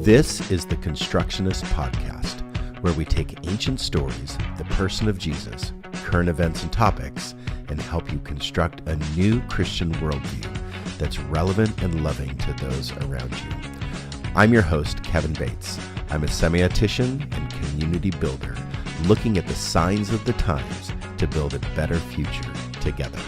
This is the Constructionist Podcast, where we take ancient stories, the person of Jesus, current events and topics, and help you construct a new Christian worldview that's relevant and loving to those around you. I'm your host, Kevin Bates. I'm a semiotician and community builder, looking at the signs of the times to build a better future together.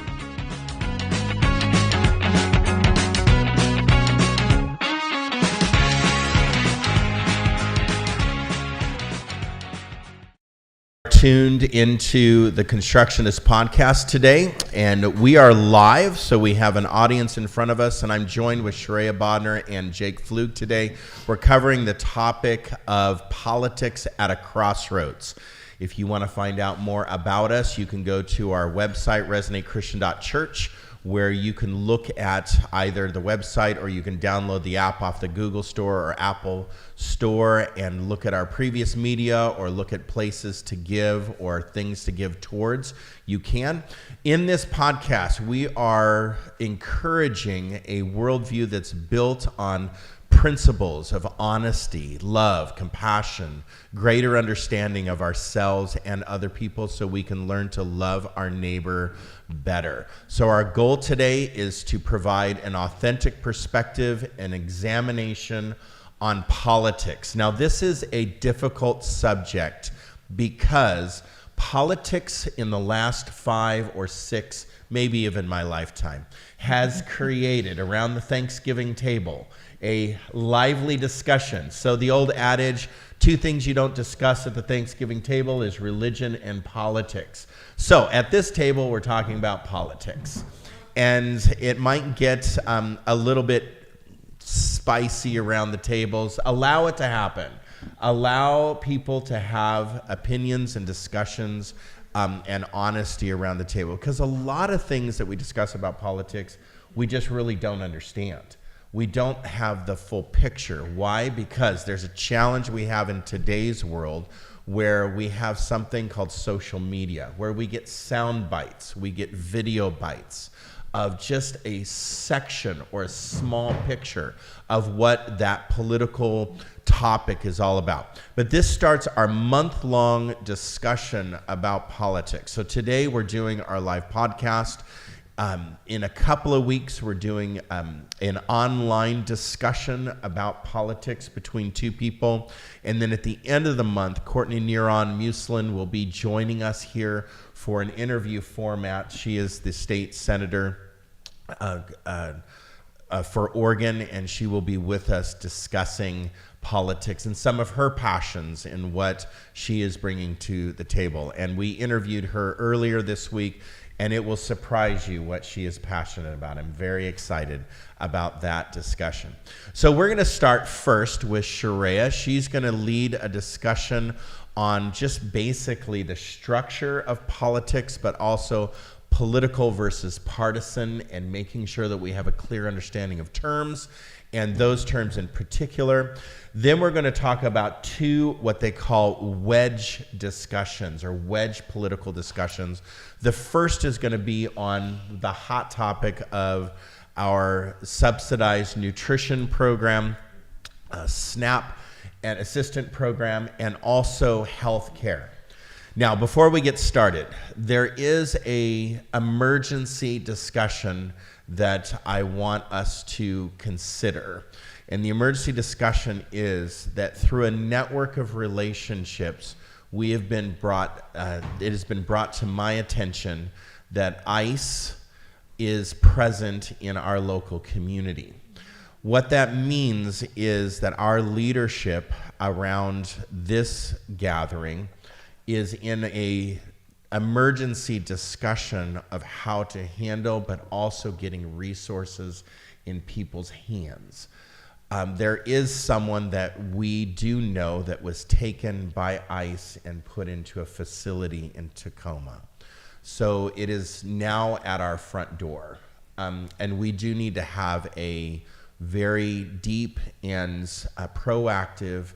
Tuned into the Constructionist podcast today, and we are live, so we have an audience in front of us, and I'm joined with Sharia Bodner and Jake Flug today. We're covering the topic of politics at a crossroads. If you want to find out more about us, you can go to our website, resonatechristian.church, where you can look at either the website or you can download the app off the Google Store or Apple Store and look at our previous media or look at places to give or things to give towards. You can. In this podcast, we are encouraging a worldview that's built on principles of honesty, love, compassion, greater understanding of ourselves and other people so we can learn to love our neighbor better. So our goal today is to provide an authentic perspective and examination on politics. Now, this is a difficult subject because politics in the last 5 or 6, maybe even my lifetime, has created around the Thanksgiving table a lively discussion. So the old adage, 2 things you don't discuss at the Thanksgiving table is religion and politics. So at this table, we're talking about politics. And it might get a little bit spicy around the tables. Allow it to happen. Allow people to have opinions and discussions and honesty around the table. Because a lot of things that we discuss about politics, we just really don't understand. We don't have the full picture. Why? Because there's a challenge we have in today's world where we have something called social media, where we get sound bites, we get video bites of just a section or a small picture of what that political topic is all about. But this starts our month-long discussion about politics. So today we're doing our live podcast. In a couple of weeks, we're doing an online discussion about politics between 2 people. And then at the end of the month, Courtney Neron-Muslin will be joining us here for an interview format. She is the state senator for Oregon, and she will be with us discussing politics and some of her passions and what she is bringing to the table. And we interviewed her earlier this week, and it will surprise you what she is passionate about. I'm very excited about that discussion. So we're going to start first with Sharia. She's going to lead a discussion on just basically the structure of politics, but also political versus partisan, and making sure that we have a clear understanding of terms, and those terms in particular. Then we're going to talk about 2 what they call wedge discussions or wedge political discussions. The first is going to be on the hot topic of our subsidized nutrition program, SNAP and assistant program, and also health care. Now, before we get started, there is an emergency discussion that I want us to consider. And the emergency discussion is that through a network of relationships, it has been brought to my attention that ICE is present in our local community. What that means is that our leadership around this gathering is in a emergency discussion of how to handle, but also getting resources in people's hands. There is someone that we do know that was taken by ICE and put into a facility in Tacoma. So it is now at our front door. And we do need to have a very deep and proactive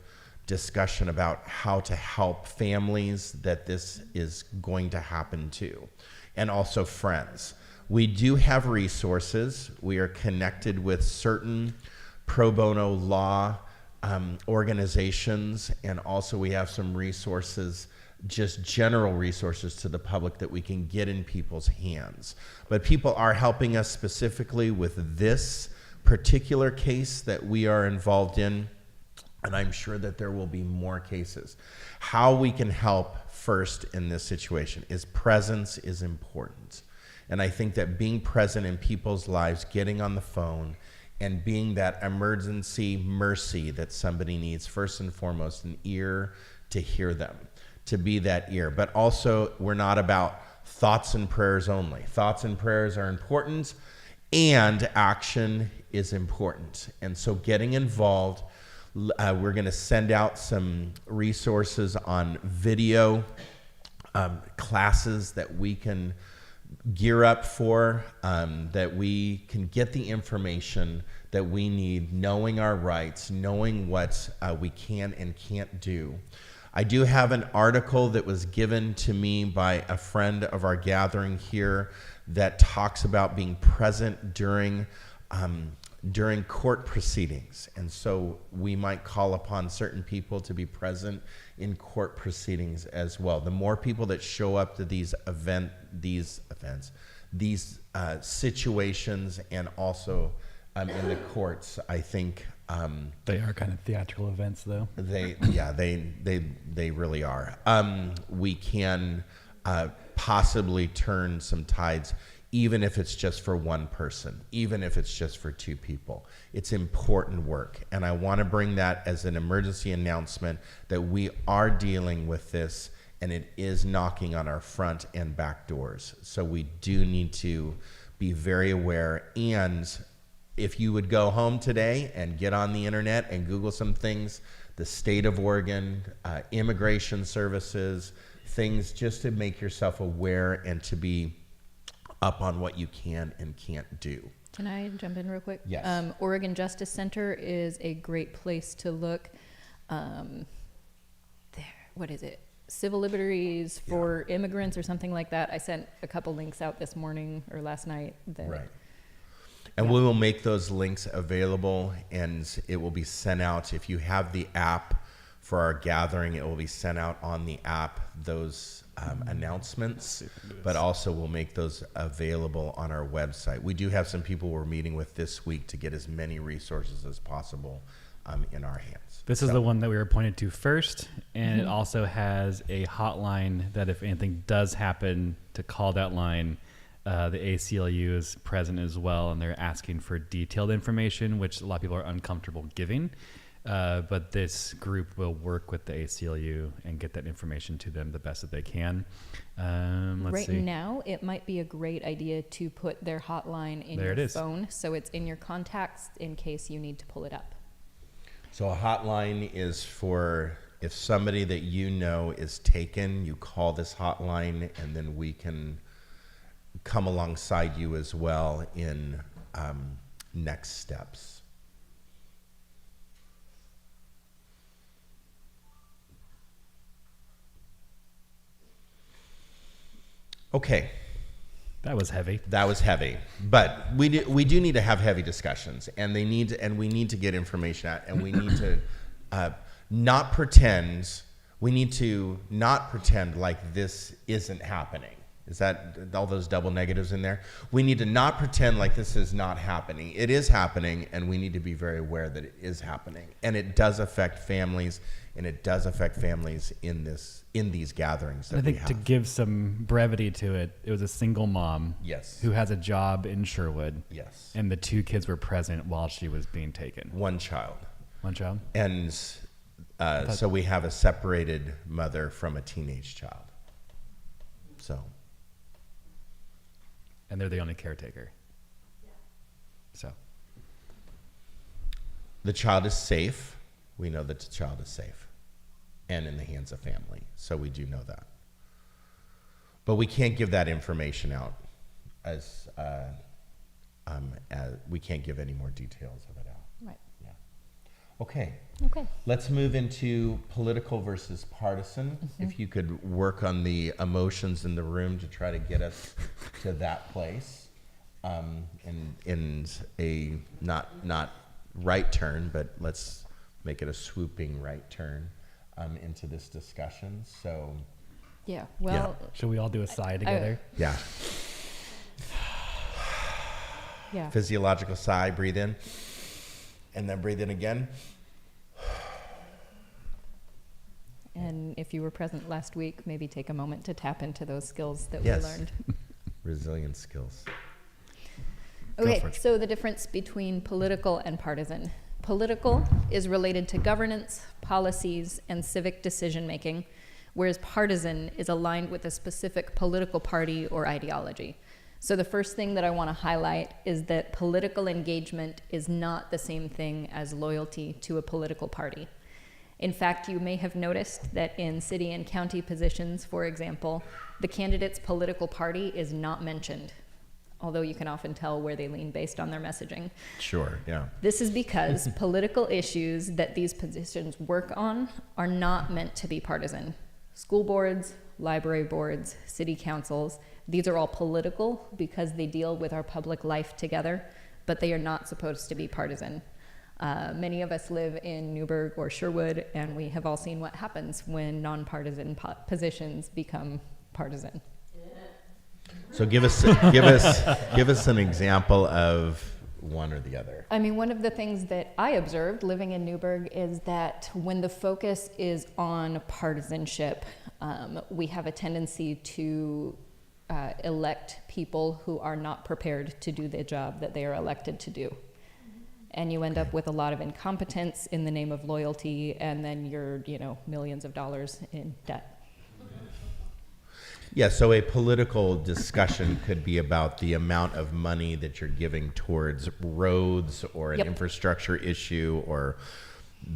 discussion about how to help families that this is going to happen to, and also friends. We do have resources. We are connected with certain pro bono law organizations, and also we have some resources just general resources to the public that we can get in people's hands. But people are helping us specifically with this particular case that we are involved in, and I'm sure that there will be more cases. How we can help first in this situation is presence is important. And I think that being present in people's lives, getting on the phone, and being that emergency mercy that somebody needs, first and foremost, an ear to hear them, to be that ear. But also, we're not about thoughts and prayers only. Thoughts and prayers are important, and action is important. And so getting involved, we're going to send out some resources on video classes that we can gear up for, that we can get the information that we need, knowing our rights, knowing what we can and can't do. I do have an article that was given to me by a friend of our gathering here that talks about being present during court proceedings. And so we might call upon certain people to be present in court proceedings as well. The more people that show up to these situations, and also in the courts, I think they are kind of theatrical events, though. They really are. We can possibly turn some tides, even if it's just for one person, even if it's just for two people. It's important work. And I want to bring that as an emergency announcement that we are dealing with this, and it is knocking on our front and back doors. So we do need to be very aware. And if you would go home today and get on the internet and Google some things, the state of Oregon, immigration services, things just to make yourself aware and to be up on what you can and can't do. Can I jump in real quick? Yes. Oregon Justice Center is a great place to look. What is it? Civil liberties for immigrants or something like that. I sent a couple links out this morning or last night. Right. And we will make those links available, and it will be sent out. If you have the app for our gathering, it will be sent out on the app, those announcements, but also we'll make those available on our website. We do have some people we're meeting with this week to get as many resources as possible in our hands. This is the one that we were pointed to first, and it also has a hotline that if anything does happen, to call that line. The ACLU is present as well, and they're asking for detailed information, which a lot of people are uncomfortable giving. But this group will work with the ACLU and get that information to them the best that they can. Let's see. Now, it might be a great idea to put their hotline in your phone, so it's in your contacts in case you need to pull it up. So a hotline is for if somebody that you know is taken, you call this hotline, and then we can come alongside you as well in next steps. Okay. That was heavy. That was heavy, but we do need to have heavy discussions, and we need to get information out, and we need to not pretend. We need to not pretend like this isn't happening. Is that all those double negatives in there? We need to not pretend like this is not happening. It is happening, and we need to be very aware that it is happening, and it does affect families, and it does affect families in these gatherings that we have. I think to give some brevity to it, it was a single mom who has a job in Sherwood. Yes. And the two kids were present while she was being taken. One child. And so we have a separated mother from a teenage child. So. And they're the only caretaker. So. The child is safe. We know that the child is safe and in the hands of family. So we do know that. But we can't give that information out as we can't give any more details of it out. Right. Yeah. Okay. Okay. Let's move into political versus partisan. If you could work on the emotions in the room to try to get us to that place, in a not right turn, but let's make it a swooping right turn into this discussion. So Yeah. Well, Should we all do a sigh together? Yeah. yeah. Physiological sigh, breathe in, and then breathe in again. And if you were present last week, maybe take a moment to tap into those skills that Yes. we learned. Resilience skills. Okay, for it. so the difference between political and partisan. Political is related to governance, policies, and civic decision making, whereas partisan is aligned with a specific political party or ideology. So the first thing that I want to highlight is that political engagement is not the same thing as loyalty to a political party. In fact, you may have noticed that in city and county positions, for example, the candidate's political party is not mentioned, although you can often tell where they lean based on their messaging. Sure, yeah. This is because political issues that these positions work on are not meant to be partisan. School boards, library boards, city councils, these are all political because they deal with our public life together, but they are not supposed to be partisan. Many of us live in Newburgh or Sherwood, and we have all seen what happens when nonpartisan positions become partisan. So give us an example of one or the other. I mean, one of the things that I observed living in Newburgh is that when the focus is on partisanship, we have a tendency to elect people who are not prepared to do the job that they are elected to do. And you end up with a lot of incompetence in the name of loyalty, and then you're, millions of dollars in debt. Yeah, so a political discussion could be about the amount of money that you're giving towards roads or an Yep. infrastructure issue or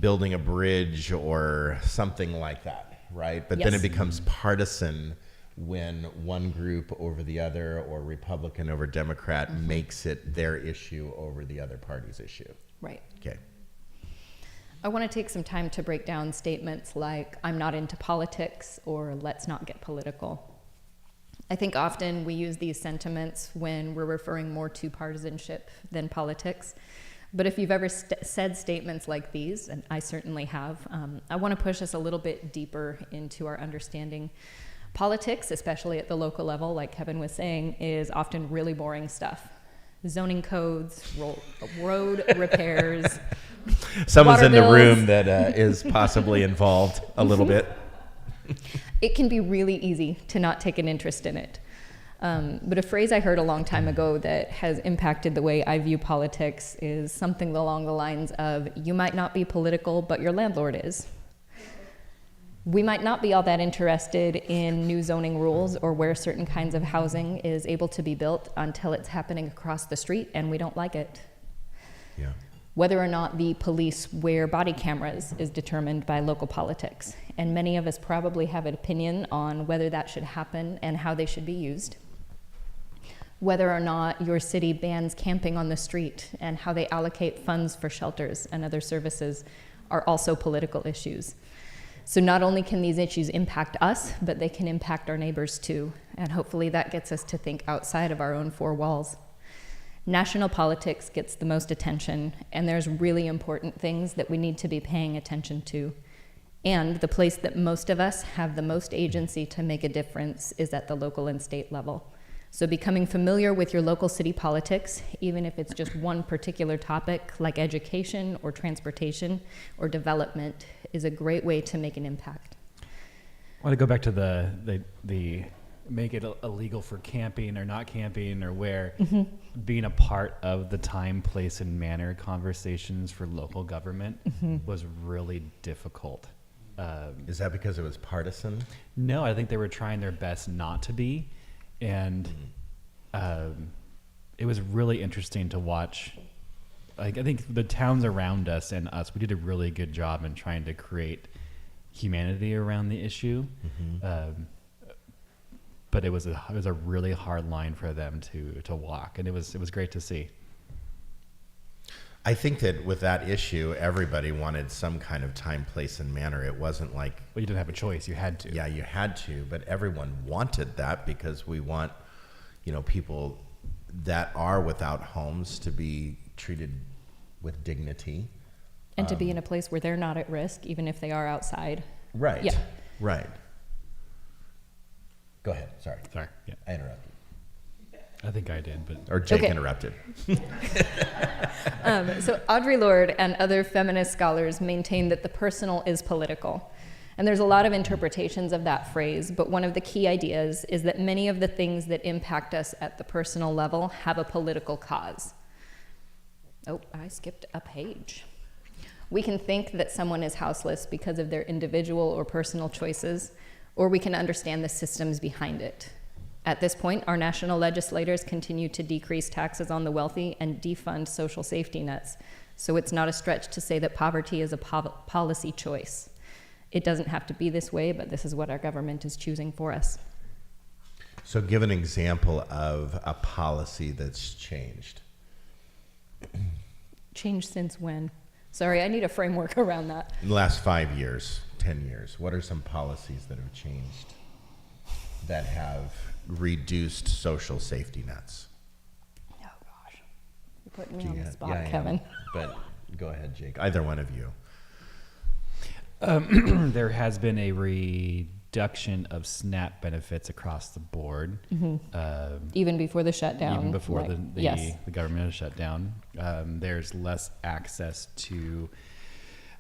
building a bridge or something like that, right? But then Yes. it becomes partisan when one group over the other or Republican over Democrat makes it their issue over the other party's issue. Right. Okay. I want to take some time to break down statements like, I'm not into politics, or let's not get political. I think often we use these sentiments when we're referring more to partisanship than politics. But if you've ever said statements like these, and I certainly have, I want to push us a little bit deeper into our understanding. Politics, especially at the local level, like Kevin was saying, is often really boring stuff. Zoning codes, road repairs. Someone's water in the bills. room that is possibly involved a little bit. It can be really easy to not take an interest in it. But a phrase I heard a long time ago that has impacted the way I view politics is something along the lines of, you might not be political, but your landlord is. We might not be all that interested in new zoning rules or where certain kinds of housing is able to be built until it's happening across the street and we don't like it. Yeah. Whether or not the police wear body cameras is determined by local politics, and many of us probably have an opinion on whether that should happen and how they should be used. Whether or not your city bans camping on the street and how they allocate funds for shelters and other services are also political issues. So not only can these issues impact us, but they can impact our neighbors too, and hopefully that gets us to think outside of our own four walls. National politics gets the most attention, and there's really important things that we need to be paying attention to. And the place that most of us have the most agency to make a difference is at the local and state level. So becoming familiar with your local city politics, even if it's just one particular topic like education or transportation or development, is a great way to make an impact. I want to go back to the make it illegal for camping or not camping, or where being a part of the time, place, and manner conversations for local government was really difficult. Is that because it was partisan? No, I think they were trying their best not to be. And it was really interesting to watch. Like, I think the towns around us and us, we did a really good job in trying to create humanity around the issue. But it was a really hard line for them to walk, and it was great to see. I think that with that issue, everybody wanted some kind of time, place, and manner. It wasn't like, Well, you didn't have a choice; you had to. yeah, you had to, but everyone wanted that because we want, people that are without homes to be treated with dignity. And to be in a place where they're not at risk, even if they are outside. Right. Yeah. Right. Go ahead. Sorry. Sorry. Yeah. I interrupted. I think I did, but Or Jake Okay. interrupted. So Audre Lorde and other feminist scholars maintain that the personal is political. And there's a lot of interpretations of that phrase, but one of the key ideas is that many of the things that impact us at the personal level have a political cause. Oh, I skipped a page. We can think that someone is houseless because of their individual or personal choices, or we can understand the systems behind it. At this point, our national legislators continue to decrease taxes on the wealthy and defund social safety nets, so it's not a stretch to say that poverty is a policy choice. It doesn't have to be this way, but this is what our government is choosing for us. So give an example of a policy that's changed. Changed since when? Sorry, I need a framework around that. In the last 5 years, 10 years, what are some policies that have changed that have reduced social safety nets? Oh gosh, you're putting me Do on you the have- spot, yeah, I am. Kevin. But go ahead, Jake. Either one of you. there has been a reduction of SNAP benefits across the board. Even before the shutdown. Even before like, the yes. government has shut down. There's less access to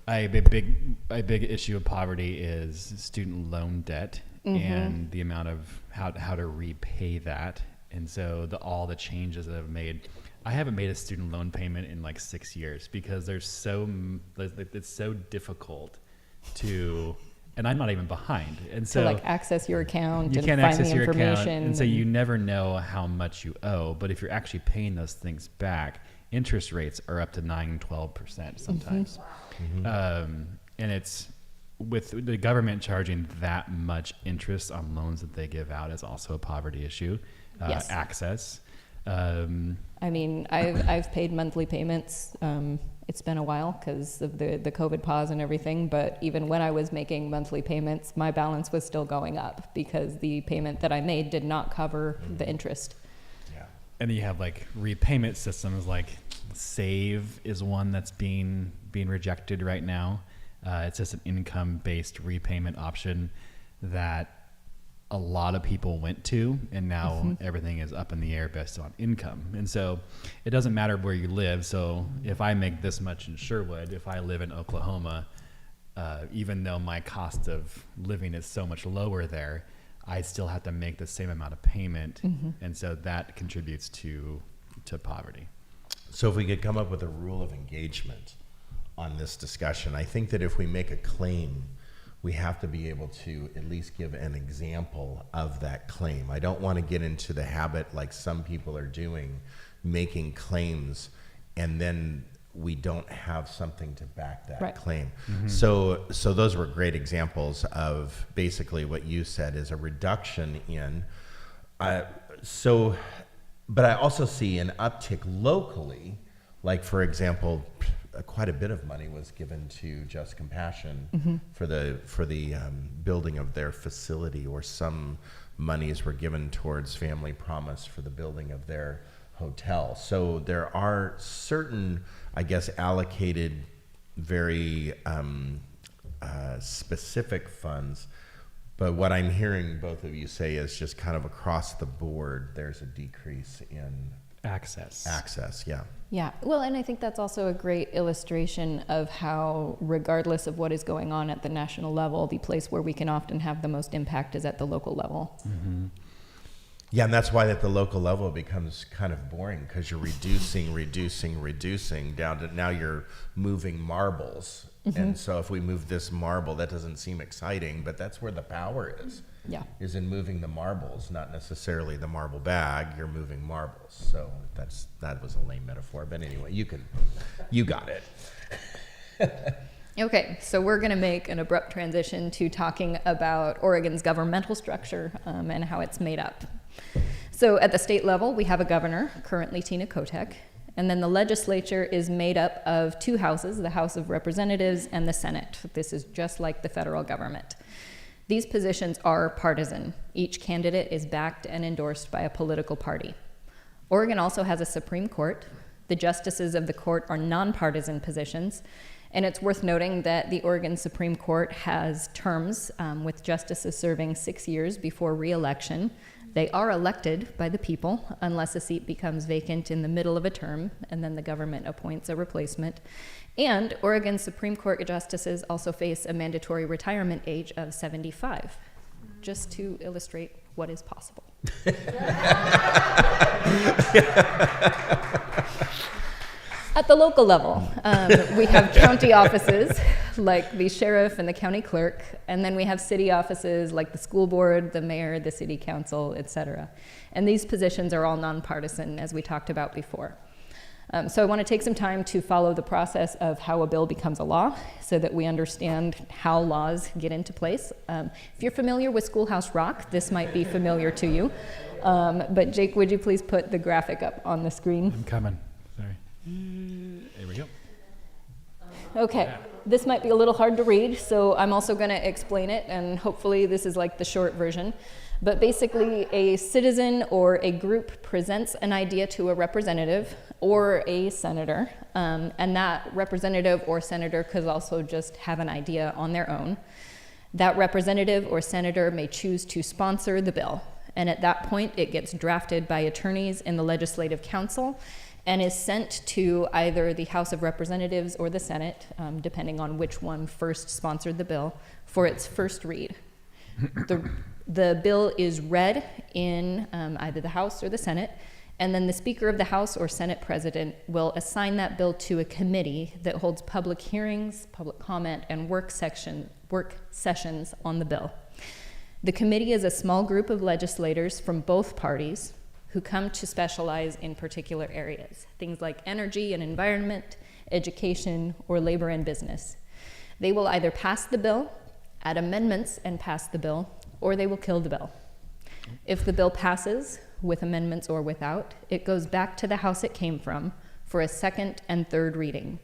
a big issue of poverty is student loan debt and the amount of how to repay that. And so all the changes that I've made, I haven't made a student loan payment in like 6 years because it's so difficult to, and I'm not even behind. And so To like access your account you and can't find access the your account, information. and so you never know how much you owe. But if you're actually paying those things back, interest rates are up to 9-12% sometimes. And it's with the government charging that much interest on loans that they give out is also a poverty issue. Yes. Access. I mean, I've paid monthly payments. It's been a while because of the COVID pause and everything. But even when I was making monthly payments, my balance was still going up because the payment that I made did not cover the interest. Yeah. And then you have like repayment systems like Save is one that's being rejected right now. It's just an income-based repayment option that a lot of people went to, and now everything is up in the air based on income. And so it doesn't matter where you live. So if I make this much in Sherwood, if I live in Oklahoma, even though my cost of living is so much lower there, I still have to make the same amount of payment. And so that contributes to poverty. So if we could come up with a rule of engagement on this discussion, I think that if we make a claim, we have to be able to at least give an example of that claim. I don't want to get into the habit like some people are doing, making claims, and then we don't have something to back that claim. So those were great examples of basically what you said is a reduction in. But I also see an uptick locally, like for example, quite a bit of money was given to Just Compassion for the building of their facility, or some monies were given towards Family Promise for the building of their hotel. So there are certain, I guess, allocated, very specific funds. But what I'm hearing both of you say is just kind of across the board, there's a decrease in Access. yeah. Yeah, well, and I think that's also a great illustration of how, regardless of what is going on at the national level, the place where we can often have the most impact is at the local level. Yeah, and that's why at the local level it becomes kind of boring, because you're reducing down to now you're moving marbles. And so if we move this marble, that doesn't seem exciting, but that's where the power is in moving the marbles, not necessarily the marble bag. You're moving marbles. So that was a lame metaphor, but anyway, you got it. Okay, so we're going to make an abrupt transition to talking about Oregon's governmental structure and how it's made up. So at the state level, we have a governor, currently Tina Kotek, and then the legislature is made up of two houses, the House of Representatives and the Senate. This is just like the federal government. These positions are partisan. Each candidate is backed and endorsed by a political party. Oregon also has a Supreme Court. The justices of the court are nonpartisan positions, And it's worth noting that the Oregon Supreme Court has terms with justices serving 6 years before re-election. They are elected by the people unless a seat becomes vacant in the middle of a term, and then the government appoints a replacement. And Oregon Supreme Court justices also face a mandatory retirement age of 75, just to illustrate what is possible. At the local level, we have county offices like the sheriff and the county clerk, and then we have city offices like the school board, the mayor, the city council, etc. And these positions are all nonpartisan, as we talked about before. So I want to take some time to follow the process of how a bill becomes a law so that we understand how laws get into place. If you're familiar with Schoolhouse Rock, this might be familiar to you. But Jake, would you please put the graphic up on the screen? I'm coming. Sorry. There we go. Okay, this might be a little hard to read, so I'm also going to explain it, and hopefully this is like the short version. But basically, a citizen or a group presents an idea to a representative or a senator, and that representative or senator could also just have an idea on their own. That representative or senator may choose to sponsor the bill, and at that point, it gets drafted by attorneys in the Legislative Council and is sent to either the House of Representatives or the Senate, depending on which one first sponsored the bill, for its first read. The bill is read in either the House or the Senate, and then the Speaker of the House or Senate President will assign that bill to a committee that holds public hearings, public comment, and work sessions on the bill. The committee is a small group of legislators from both parties who come to specialize in particular areas, things like energy and environment, education, or labor and business. They will either pass the bill, add amendments and pass the bill, or they will kill the bill. If the bill passes, with amendments or without, it goes back to the House it came from for a second and third reading.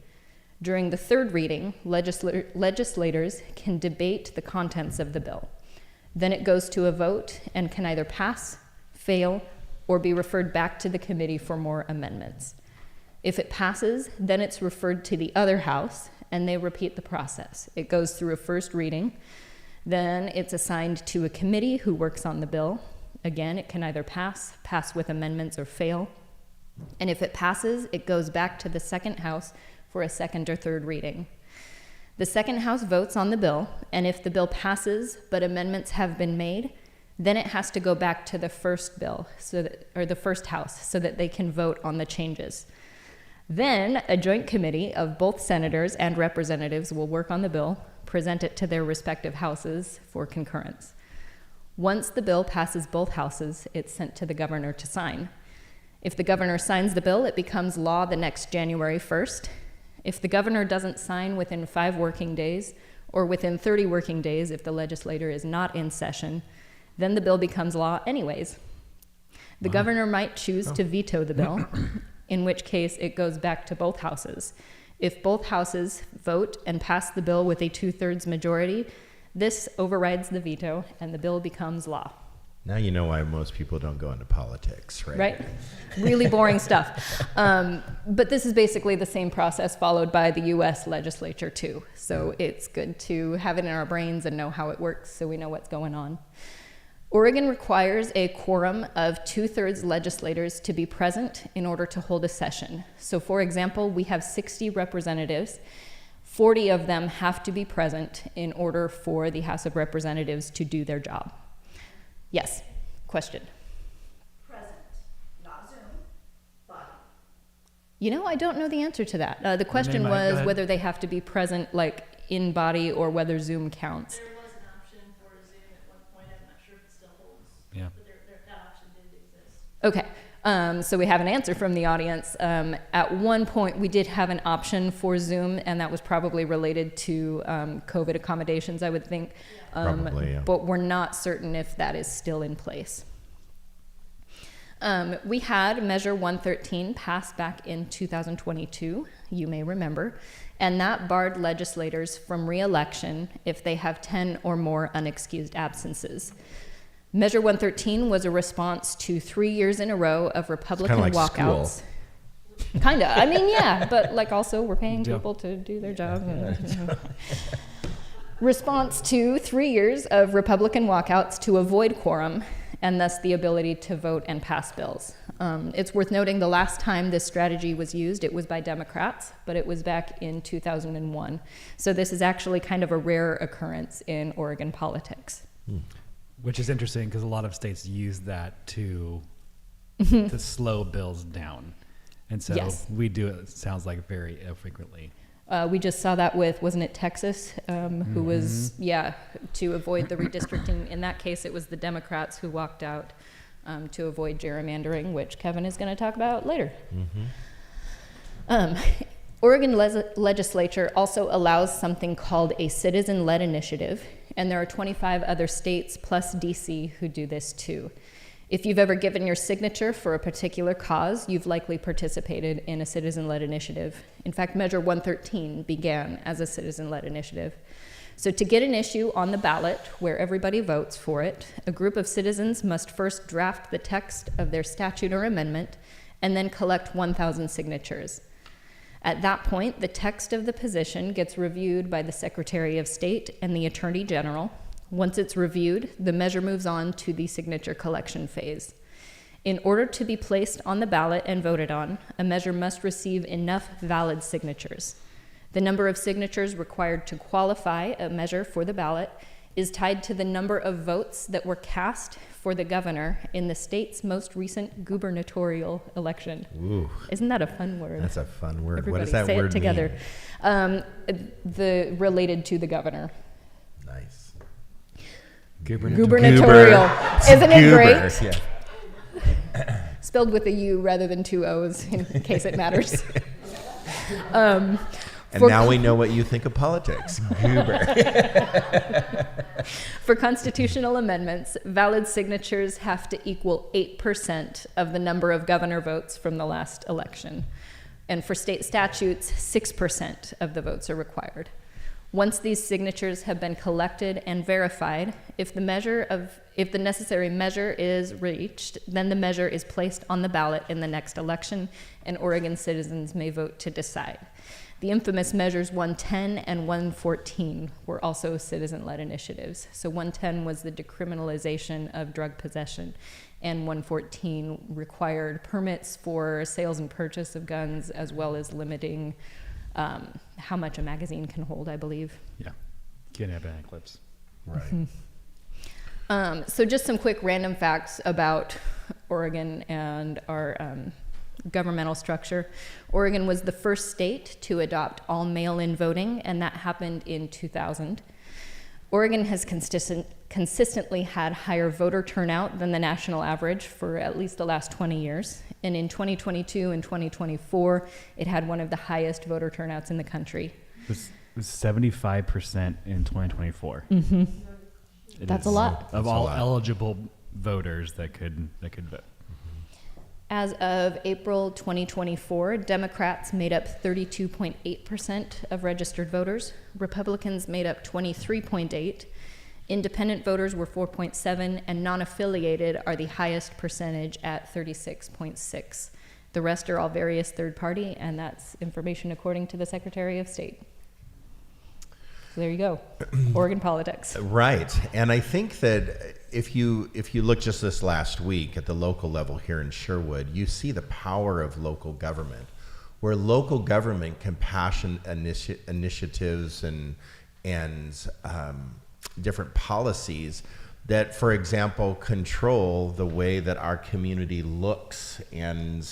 During the third reading, legislators can debate the contents of the bill. Then it goes to a vote and can either pass, fail, or be referred back to the committee for more amendments. If it passes, then it's referred to the other house, and they repeat the process. It goes through a first reading, then it's assigned to a committee who works on the bill. Again, it can either pass with amendments, or fail. And if it passes, it goes back to the second house for a second or third reading. The second house votes on the bill, and if the bill passes but amendments have been made, then it has to go back to the first bill, or the first house, so that they can vote on the changes. Then a joint committee of both senators and representatives will work on the bill, present it to their respective houses for concurrence. Once the bill passes both houses, it's sent to the governor to sign. If the governor signs the bill, it becomes law the next January 1st. If the governor doesn't sign within 5 working days, or within 30 working days if the legislature is not in session, then the bill becomes law anyways. The governor might choose to veto the bill, in which case it goes back to both houses. If both houses vote and pass the bill with a 2/3 majority, this overrides the veto and the bill becomes law. Now you know why most people don't go into politics, right? Right? Really boring stuff. But this is basically the same process followed by the US legislature too. So it's good to have it in our brains and know how it works so we know what's going on. Oregon requires a quorum of 2/3 legislators to be present in order to hold a session. So for example, we have 60 representatives. 40 of them have to be present in order for the House of Representatives to do their job. Yes, question. Present, not Zoom, body. You know, I don't know the answer to that. The question might- go was ahead. whether they have to be present, like in body, or whether Zoom counts. There was an option for Zoom at one point. I'm not sure if it still holds. Yeah. But that option did exist. Okay, so we have an answer from the audience. At one point, we did have an option for Zoom, and that was probably related to COVID accommodations, I would think. Probably, yeah. But we're not certain if that is still in place. We had Measure 113 passed back in 2022, you may remember, and that barred legislators from re-election if they have 10 or more unexcused absences. Measure 113 was a response to 3 years in a row of Republican like walkouts. Kinda. I mean, yeah, but like also we're paying Yeah. people to do their job. Response to 3 years of Republican walkouts to avoid quorum and thus the ability to vote and pass bills. It's worth noting the last time this strategy was used, it was by Democrats, but it was back in 2001. So this is actually kind of a rare occurrence in Oregon politics. Which is interesting because a lot of states use that to slow bills down. And so Yes. we do it, sounds like, very frequently. We just saw that with, wasn't it Texas, who was, to avoid the redistricting. In that case, it was the Democrats who walked out to avoid gerrymandering, which Kevin is going to talk about later. Oregon legislature also allows something called a citizen-led initiative, and there are 25 other states plus DC who do this too. If you've ever given your signature for a particular cause, you've likely participated in a citizen-led initiative. In fact, Measure 113 began as a citizen-led initiative. So to get an issue on the ballot where everybody votes for it, a group of citizens must first draft the text of their statute or amendment and then collect 1,000 signatures. At that point, the text of the position gets reviewed by the Secretary of State and the Attorney General. Once it's reviewed, the measure moves on to the signature collection phase. In order to be placed on the ballot and voted on, a measure must receive enough valid signatures. The number of signatures required to qualify a measure for the ballot is tied to the number of votes that were cast for the governor in the state's most recent gubernatorial election. Ooh, Isn't that a fun word? that's a fun word. Everybody What does that say word it together. mean? The related to the governor. Nice. Gubernatorial. Isn't it Goober, great? yeah. Spelled with a U rather than two O's in case it matters. And For- now we know what you think of politics. Goober. For constitutional amendments, valid signatures have to equal 8% of the number of governor votes from the last election. And for state statutes, 6% of the votes are required. Once these signatures have been collected and verified, if the necessary measure is reached, then the measure is placed on the ballot in the next election, and Oregon citizens may vote to decide. The infamous measures 110 and 114 were also citizen-led initiatives. So 110 was the decriminalization of drug possession, and 114 required permits for sales and purchase of guns, as well as limiting how much a magazine can hold, I believe. Yeah. Can't have banana clips. Right. So just some quick random facts about Oregon and our governmental structure. Oregon was the first state to adopt all mail-in voting, and that happened in 2000. Oregon has consistently had higher voter turnout than the national average for at least the last 20 years. And in 2022 and 2024, it had one of the highest voter turnouts in the country. It was 75% in 2024. Mm-hmm. It That's is a lot. Of That's a all lot. eligible voters that could vote. As of April 2024, Democrats made up 32.8% of registered voters. Republicans made up 23.8%. Independent voters were 4.7%, and non-affiliated are the highest percentage at 36.6%. The rest are all various third party, and that's information according to the Secretary of State. So there you go, Oregon politics. Right. And I think that if you look just this last week at the local level here in Sherwood, you see the power of local government, where local government can passion initiatives and different policies that, for example, control the way that our community looks. And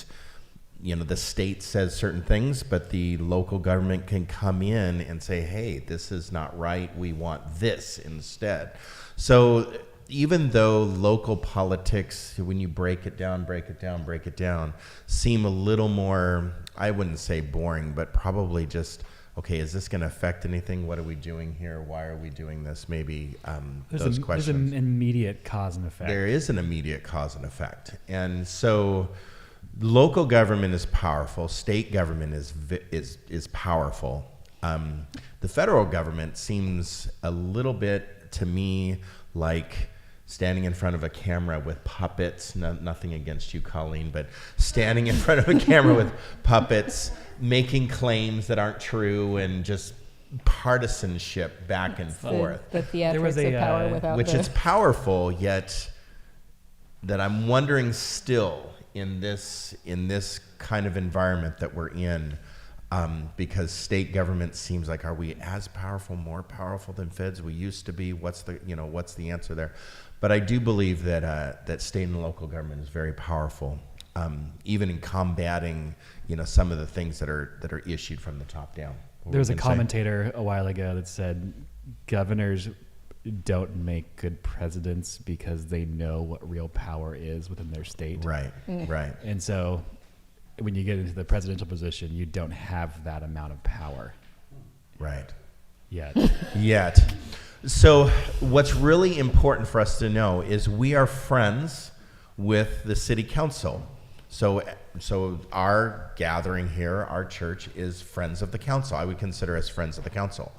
the state says certain things, but the local government can come in and say, hey, this is not right. We want this instead. So even though local politics, when you break it down, seem a little more, I wouldn't say boring, but probably just, okay, is this going to affect anything? What are we doing here? Why are we doing this? Maybe those questions. There's an immediate cause and effect. There is an immediate cause and effect. And so local government is powerful. State government is powerful. The federal government seems a little bit to me like standing in front of a camera with puppets, nothing against you, Colleen, but standing in front of a camera with puppets, making claims that aren't true, and just partisanship back and forth, The theatrics was a, of power without which the... is powerful, yet that I'm wondering still in this kind of environment that we're in, because state government seems like, are we as powerful, more powerful than feds we used to be? What's the answer there? But I do believe that that state and local government is very powerful, even in combating some of the things that are issued from the top down. What There was a were you gonna say? commentator a while ago that said governors don't make good presidents because they know what real power is within their state. Right, right. And so when you get into the presidential position, you don't have that amount of power Right. yet. Yet. So what's really important for us to know is we are friends with the city council. So our gathering here, our church, is friends of the council. I would consider us friends of the council.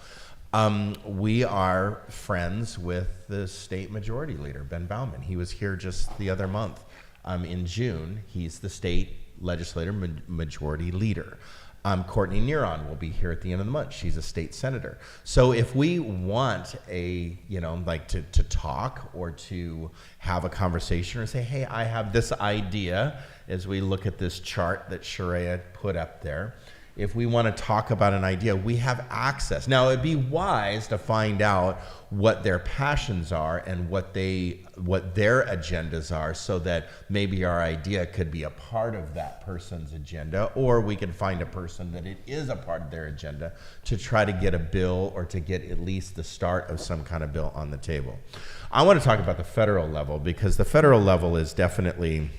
We are friends with the state majority leader, Ben Bauman. He was here just the other month. In June, he's the state legislator majority leader. Courtney Neron will be here at the end of the month. She's a state senator. So if we want to talk or to have a conversation or say, hey, I have this idea, as we look at this chart that Sharia put up there, if we want to talk about an idea, we have access. Now, it'd be wise to find out what their passions are and what their agendas are, so that maybe our idea could be a part of that person's agenda, or we could find a person that it is a part of their agenda to try to get a bill or to get at least the start of some kind of bill on the table. I want to talk about the federal level, because the federal level is definitely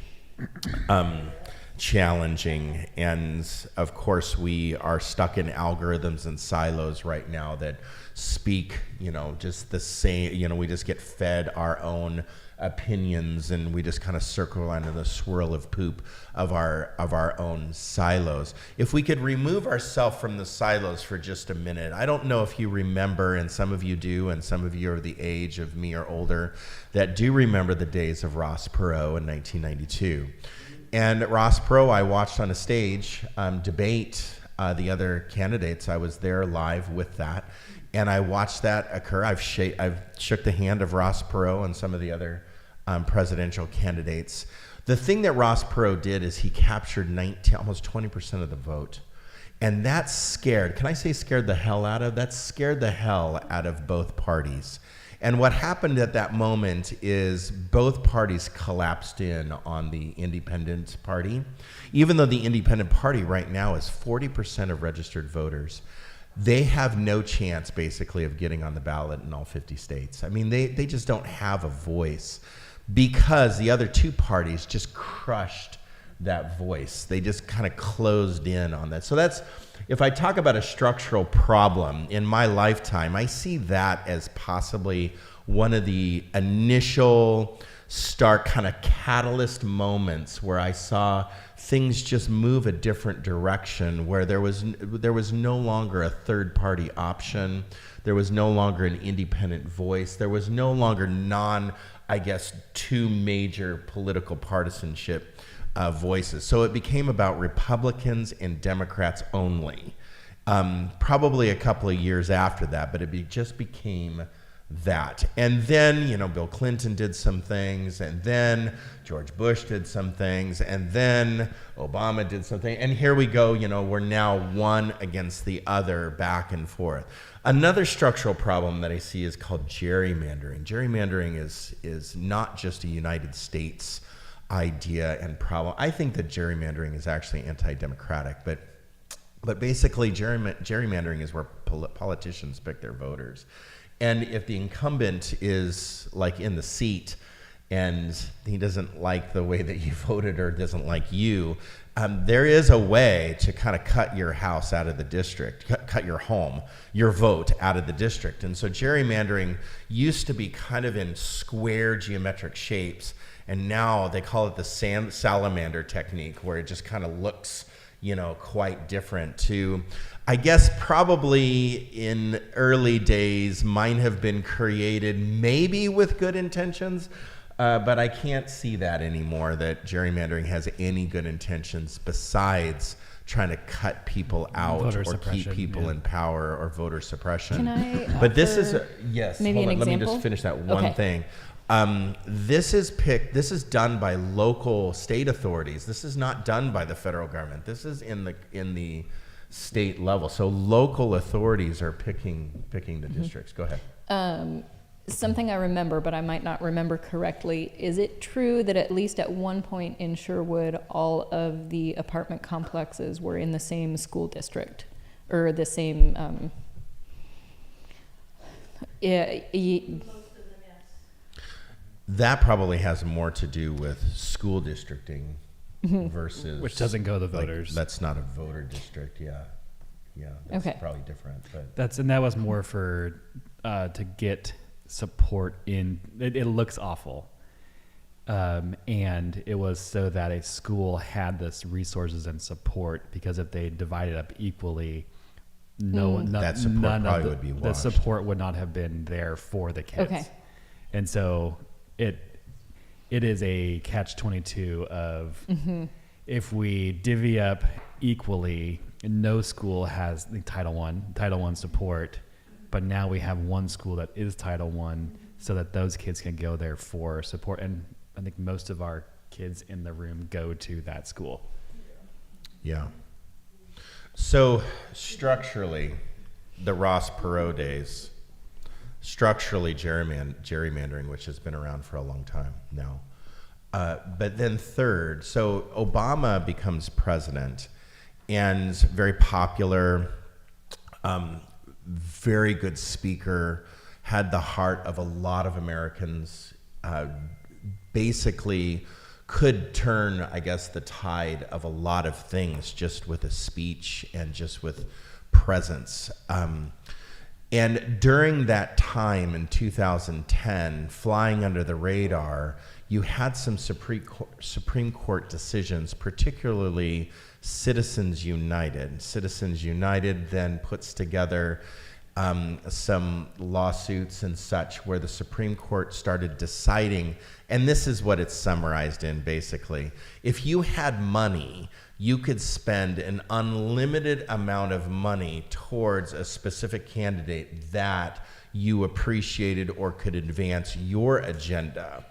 challenging, and of course we are stuck in algorithms and silos right now that speak just the same. We just get fed our own opinions, and we just kind of circle around in the swirl of poop of our own silos. If we could remove ourselves from the silos for just a minute. I don't know if you remember, and some of you do, and some of you are the age of me or older that do remember the days of Ross Perot in 1992. And Ross Perot, I watched on a stage debate the other candidates. I was there live with that, and I watched that occur. I've shook the hand of Ross Perot and some of the other presidential candidates. The thing that Ross Perot did is he captured almost 20% of the vote, and that scared the hell out of both parties. And what happened at that moment is both parties collapsed in on the Independent Party. Even though the Independent Party right now is 40% of registered voters, they have no chance basically of getting on the ballot in all 50 states. I mean, they just don't have a voice, because the other two parties just crushed that voice. They just kind of closed in on that. So if I talk about a structural problem in my lifetime, I see that as possibly one of the initial stark kind of catalyst moments where I saw things just move a different direction, where there was no longer a third party option. There was no longer an independent voice. There was no longer two major political partisanship voices. So it became about Republicans and Democrats only. Probably a couple of years after that, but it just became that. And then, Bill Clinton did some things, and then George Bush did some things, and then Obama did something. And here we go, we're now one against the other, back and forth. Another structural problem that I see is called gerrymandering. Gerrymandering is not just a United States idea and problem. I think that gerrymandering is actually anti-democratic, but basically gerrymandering is where politicians pick their voters. And if the incumbent is like in the seat and he doesn't like the way that you voted or doesn't like you, there is a way to kind of cut your house out of the district, cut your vote out of the district. And so gerrymandering used to be kind of in square geometric shapes, and now they call it the salamander technique, where it just kind of looks quite different to, I guess probably in early days, mine have been created maybe with good intentions, but I can't see that anymore, that gerrymandering has any good intentions besides trying to cut people out Voter or keep suppression, people yeah. in power or voter suppression. Can I But this is, offer yes, maybe hold an on, let me example? just finish that one Okay. thing. This is done by local state authorities. This is not done by the federal government. This is in the state level. So local authorities are picking the Mm-hmm. districts. Go ahead. Something I remember, but I might not remember correctly. Is it true that at least at one point in Sherwood, all of the apartment complexes were in the same school district, or the same? Yeah, Most of them, yes. That probably has more to do with school districting versus Which doesn't go to the like, voters. that's not a voter district. Yeah. That's Okay. probably different. But That was more for to get support in. It looks awful, and it was so that a school had this resources and support, because if they divided up equally, That support none probably of would be the washed. support would not have been there for the kids. Okay. And so it is a catch-22 of if we divvy up equally, no school has the Title I support, but now we have one school that is Title I, so that those kids can go there for support. And I think most of our kids in the room go to that school. yeah. So structurally, the Ross Perot days, structurally gerrymandering, which has been around for a long time now. But then third, so Obama becomes president and very popular, very good speaker, had the heart of a lot of Americans, basically could turn, I guess, the tide of a lot of things just with a speech and just with presence. And during that time in 2010, flying under the radar, you had some Supreme Court decisions, particularly Citizens United. Citizens United then puts together some lawsuits and such where the Supreme Court started deciding, and this is what it's summarized in basically. If you had money, you could spend an unlimited amount of money towards a specific candidate that you appreciated or could advance your agenda.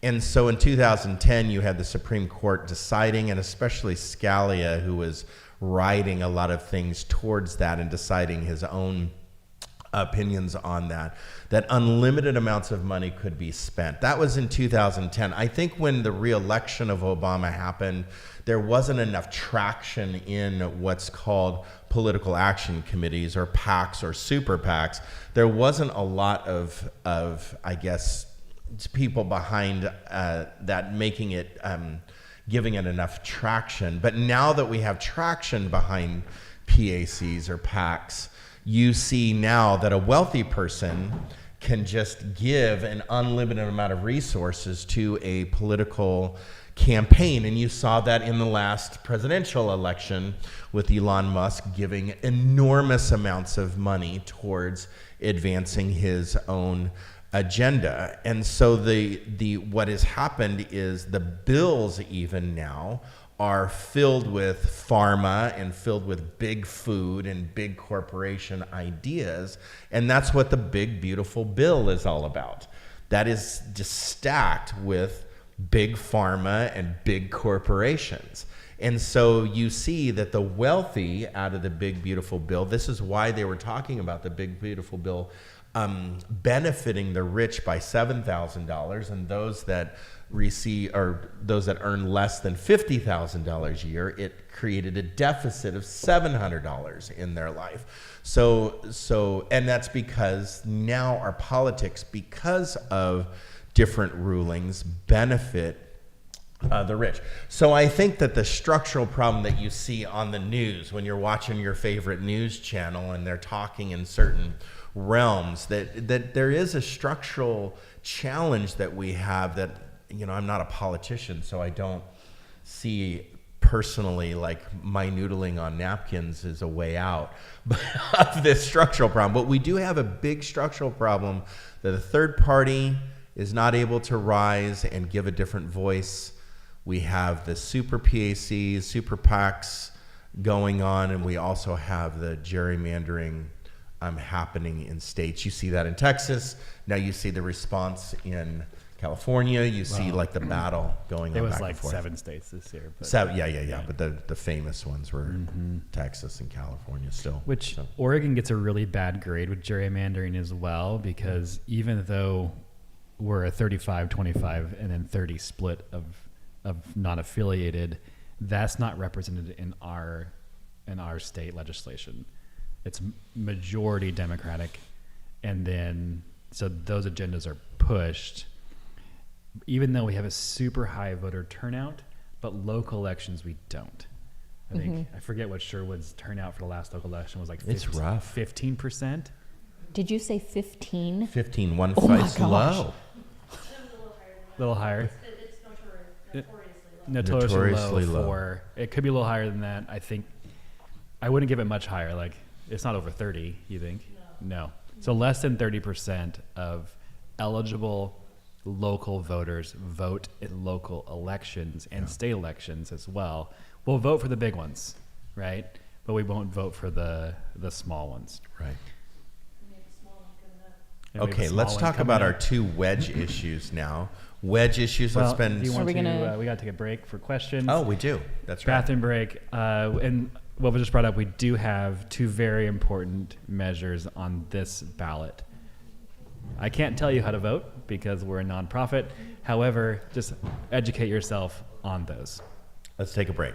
And so in 2010, you had the Supreme Court deciding, and especially Scalia, who was writing a lot of things towards that and deciding his own opinions on that unlimited amounts of money could be spent. That was in 2010. I think when the re-election of Obama happened, there wasn't enough traction in what's called political action committees or PACs or super PACs. There wasn't a lot of I guess, people behind that making it, giving it enough traction. But now that we have traction behind PACs or PACs, you see now that a wealthy person can just give an unlimited amount of resources to a political campaign. And you saw that in the last presidential election with Elon Musk giving enormous amounts of money towards advancing his own agenda. And so the what has happened is the bills even now are filled with pharma and filled with big food and big corporation ideas. And that's what the big, beautiful bill is all about. That is just stacked with big pharma and big corporations. And so you see that the wealthy out of the big, beautiful bill, this is why they were talking about the big, beautiful bill benefiting the rich by $7,000, and those that receive, or those that earn less than $50,000 a year, it created a deficit of $700 in their life. So, and that's because now our politics, because of different rulings, benefit the rich. So I think that the structural problem that you see on the news when you're watching your favorite news channel and they're talking in certain realms, that there is a structural challenge that we have that, you know, I'm not a politician, so I don't see personally, like my noodling on napkins is a way out of this structural problem. But we do have a big structural problem that a third party is not able to rise and give a different voice. We have the super PACs, super PACs going on, and we also have the gerrymandering happening in states. You see that in Texas. Now you see the response in California. You see like the battle going It on was back like and forth. 7 states this year. But Yeah. But the famous ones were Texas and California still. Which So, Oregon gets a really bad grade with gerrymandering as well, because even though we're a 35-25 and then 30 split of non-affiliated, that's not represented in our state legislation. It's majority Democratic, and then so those agendas are pushed, even though we have a super high voter turnout, but local elections we don't. I think I forget what Sherwood's turnout for the last local election was like. It's rough. 15%. Did you say 15? 15, one Oh my fight's gosh. low. It was a little higher than that. A little higher. It's notoriously low. Notoriously Notoriously low low. for it could be a little higher than that. I think I wouldn't give it much higher. Like it's not over 30. You think? No. So less than 30% of eligible local voters vote in local elections and state elections as well. We'll vote for the big ones, right? But we won't vote for the small ones. Right. Maybe a small one coming up. And we have a Okay, small let's one talk coming about up. our two wedge issues now. Wedge issues, Well, let's spend... do you want we to? gonna- We got to take a break for questions. Oh, we do. That's right. Bathroom break. And what was just brought up, we do have two very important measures on this ballot. I can't tell you how to vote because we're a nonprofit. However, just educate yourself on those. Let's take a break.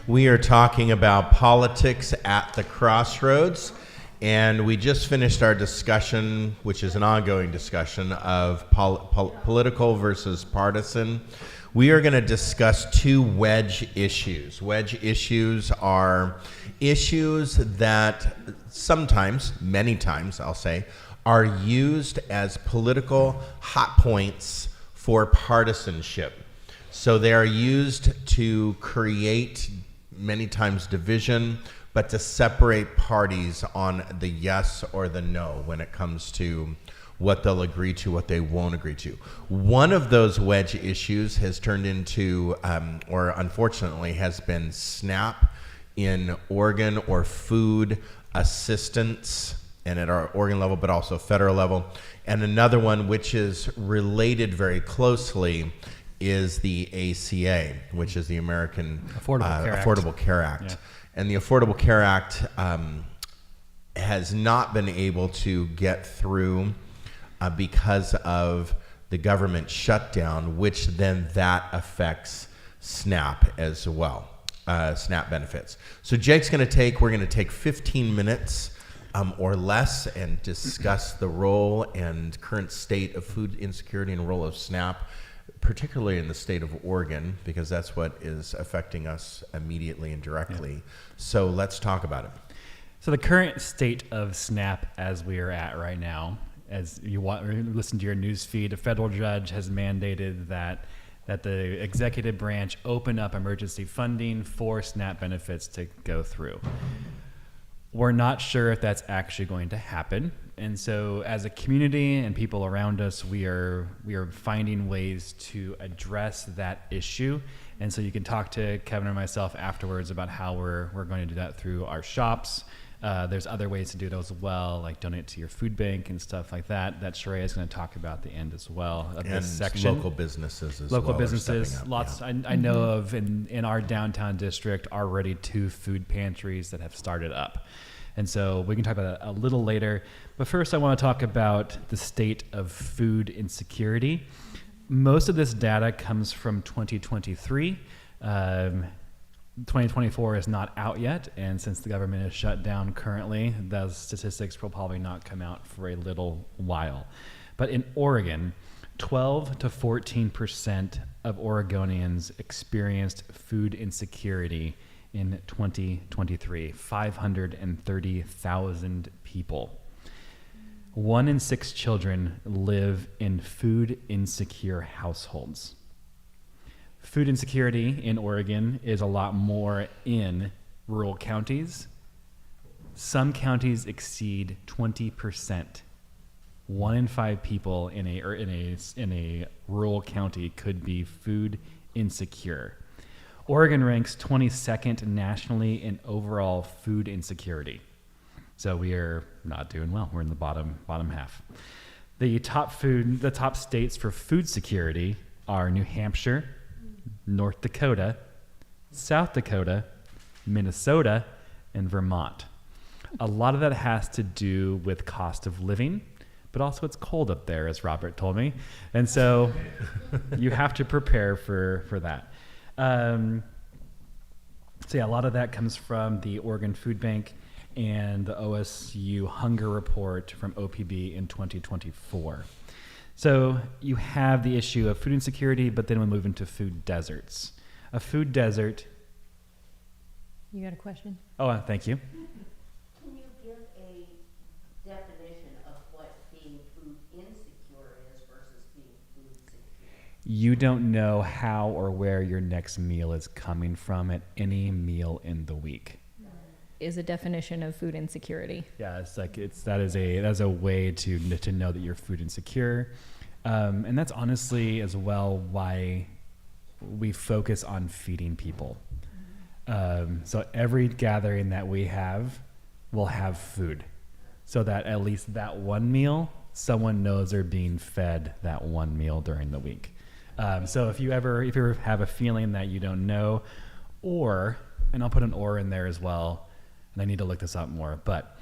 We are talking about politics at the crossroads, and we just finished our discussion, which is an ongoing discussion of political versus partisan. We are going to discuss two wedge issues. Wedge issues are issues that sometimes, many times, I'll say, are used as political hot points for partisanship. So they are used to create many times division, but to separate parties on the yes or the no when it comes to what they'll agree to, what they won't agree to. One of those wedge issues has turned into, or unfortunately has been SNAP in Oregon, or food assistance, and at our Oregon level, but also federal level. And another one, which is related very closely, is the ACA, which is the American Affordable Care Act. Yeah. And the Affordable Care Act has not been able to get through because of the government shutdown, which then that affects SNAP as well, SNAP benefits. So Jake's we're going to take 15 minutes or less and discuss the role and current state of food insecurity and role of SNAP, particularly in the state of Oregon, because that's what is affecting us immediately and directly. Yeah. So let's talk about it. So the current state of SNAP as we are at right now, as you listen to your news feed, a federal judge has mandated that the executive branch open up emergency funding for SNAP benefits to go through. We're not sure if that's actually going to happen. And so as a community and people around us, we are finding ways to address that issue. And so you can talk to Kevin or myself afterwards about how we're going to do that through our shops. There's other ways to do it as well, like donate to your food bank and stuff like that. That Sheree is going to talk about at the end as well of this section. Local businesses as local well. Businesses, lots. Yeah. I know of in our downtown district already 2 food pantries that have started up. And so we can talk about that a little later. But first I want to talk about the state of food insecurity. Most of this data comes from 2023. 2024 is not out yet, and since the government is shut down currently, those statistics will probably not come out for a little while. But in Oregon, 12 to 14% of Oregonians experienced food insecurity in 2023, 530,000 people. 1 in 6 children live in food insecure households. Food insecurity in Oregon is a lot more in rural counties. Some counties exceed 20%. 1 in 5 people in a rural county could be food insecure. Oregon ranks 22nd nationally in overall food insecurity. So we are not doing well. We're in the bottom half. The top states for food security are New Hampshire, North Dakota, South Dakota, Minnesota, and Vermont. A lot of that has to do with cost of living, but also it's cold up there, as Robert told me. And so you have to prepare for that. So yeah, a lot of that comes from the Oregon Food Bank and the OSU Hunger Report from OPB in 2024. So you have the issue of food insecurity, but then we move into food deserts. A food desert. You got a question? Oh, thank you. Can you give a definition of what being food insecure is versus being food secure? You don't know how or where your next meal is coming from at any meal in the week. Is a definition of food insecurity. Yeah, that is a way to know that you're food insecure, and that's honestly as well why we focus on feeding people. So every gathering that we have will have food, so that at least that one meal, someone knows they're being fed that one meal during the week. So if you ever have a feeling that you don't know, and I'll put an or in there as well. And I need to look this up more, but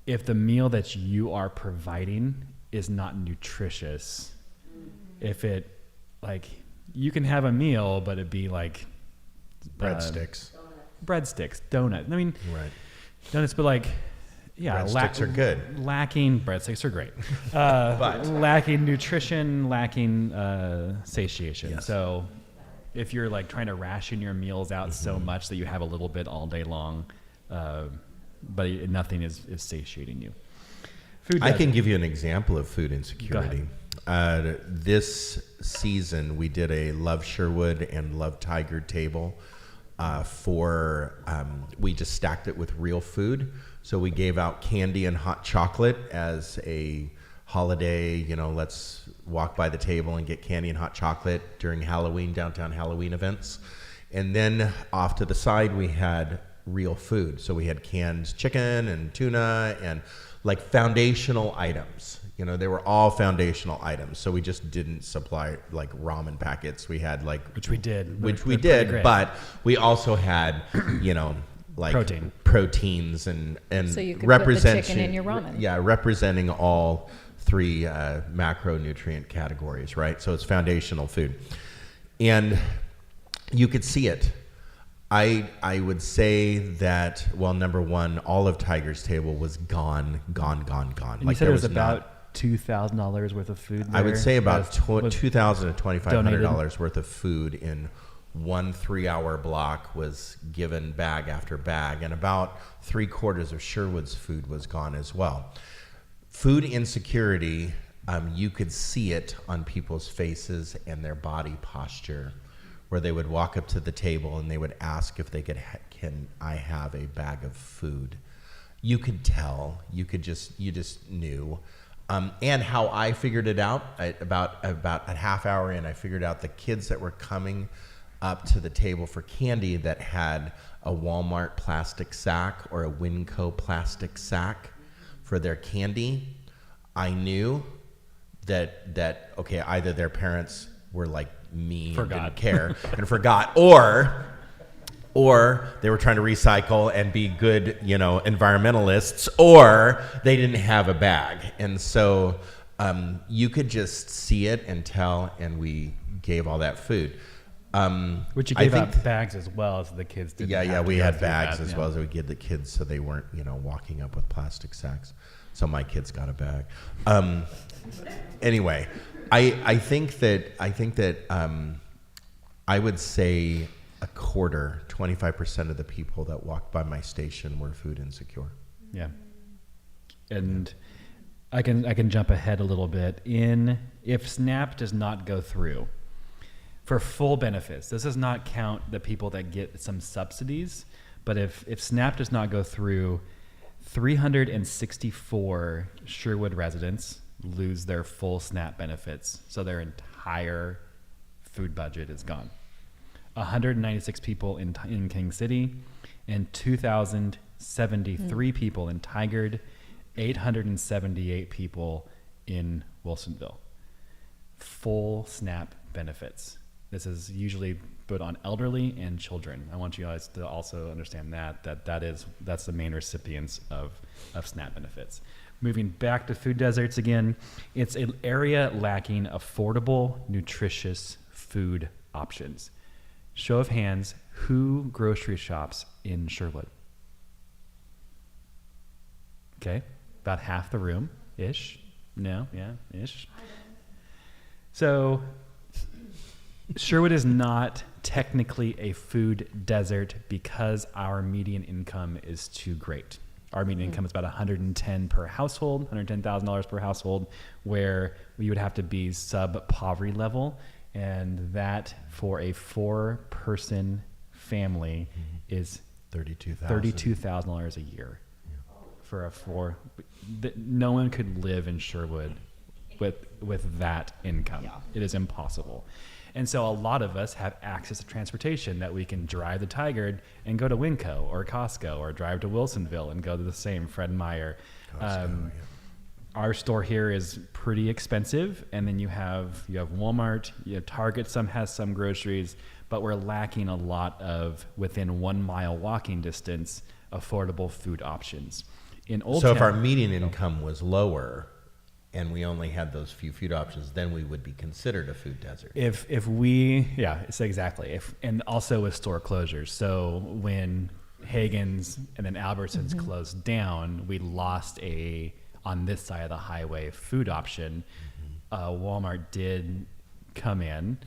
if the meal that you are providing is not nutritious, if it, like, you can have a meal, but it'd be like Breadsticks. breadsticks, donuts. I mean, Right. donuts, but like, yeah, Breadsticks are good. Lacking breadsticks are great, But- lacking nutrition, lacking satiation. Yes. So, if you're like trying to ration your meals out so Mm-hmm. much that you have a little bit all day long, but nothing is satiating you. Food. I does- can give you an example of food insecurity. This season, we did a Love Sherwood and Love Tiger table we just stacked it with real food. So we gave out candy and hot chocolate as a holiday, let's walk by the table and get candy and hot chocolate during Halloween, downtown Halloween events. And then off to the side, we had real food. So we had canned chicken and tuna and like foundational items. They were all foundational items. So we just didn't supply like ramen packets. We had like which we did, which we They're pretty did, great. but we also had, like proteins and So you could put the representation. chicken in your ramen. Yeah, representing all three macronutrient categories, right? So it's foundational food, and you could see it. I would say that, well, number one, all of Tiger's Table was gone. And you Like said there it was not- about $2,000 worth of food. I would there say about that was $2,000 to $2,500 donated. worth of food in one 3-hour block was given bag after bag, and about 3/4 of Sherwood's food was gone as well. Food insecurity, you could see it on people's faces and their body posture, where they would walk up to the table and they would ask if they could, can I have a bag of food? You could tell, you just knew. And how I figured it out, about a half hour in, I figured out the kids that were coming up to the table for candy that had a Walmart plastic sack or a Winco plastic sack for their candy, I knew that okay, either their parents were like me and Forgot. didn't care and forgot, or they were trying to recycle and be good, environmentalists, or they didn't have a bag. And so you could just see it and tell, and we gave all that food. Which you I gave think- out bags as well, so the kids didn't. Yeah, have to we go had through bags that, as yeah. well as we give the kids so they weren't, walking up with plastic sacks. So my kids got a bag. Anyway, I think that I would say 25% of the people that walked by my station were food insecure. Yeah, and I can jump ahead a little bit. If SNAP does not go through for full benefits, this does not count the people that get some subsidies. But if SNAP does not go through, 364 Sherwood residents lose their full SNAP benefits, so their entire food budget is gone. 196 people in King City, and 2,073 people in Tigard, 878 people in Wilsonville. Full SNAP benefits. This is usually put on elderly and children. I want you guys to also understand that's the main recipients of SNAP benefits. Moving back to food deserts again, it's an area lacking affordable, nutritious food options. Show of hands, who grocery shops in Sherwood? Okay, about half the room, ish. No, yeah, ish. So, Sherwood is not technically a food desert because our median income is too great. Our median income is about $110,000 per household, $110,000 per household, where we would have to be sub-poverty level, and that for a 4-person family is $32,000 a year. For a 4, no one could live in Sherwood with that income. It is impossible. And so a lot of us have access to transportation that we can drive to Tigard and go to Winco or Costco, or drive to Wilsonville and go to the same Fred Meyer. Our store here is pretty expensive, and then you have Walmart, you have Target. Some has some groceries, but we're lacking a lot of within 1 mile walking distance affordable food options. In Old So Town, if our median income was lower, and we only had those few food options, then we would be considered a food desert. If we, yeah, it's exactly. And also with store closures. So when Hagen's and then Albertsons closed down, we lost on this side of the highway food option. Walmart did come in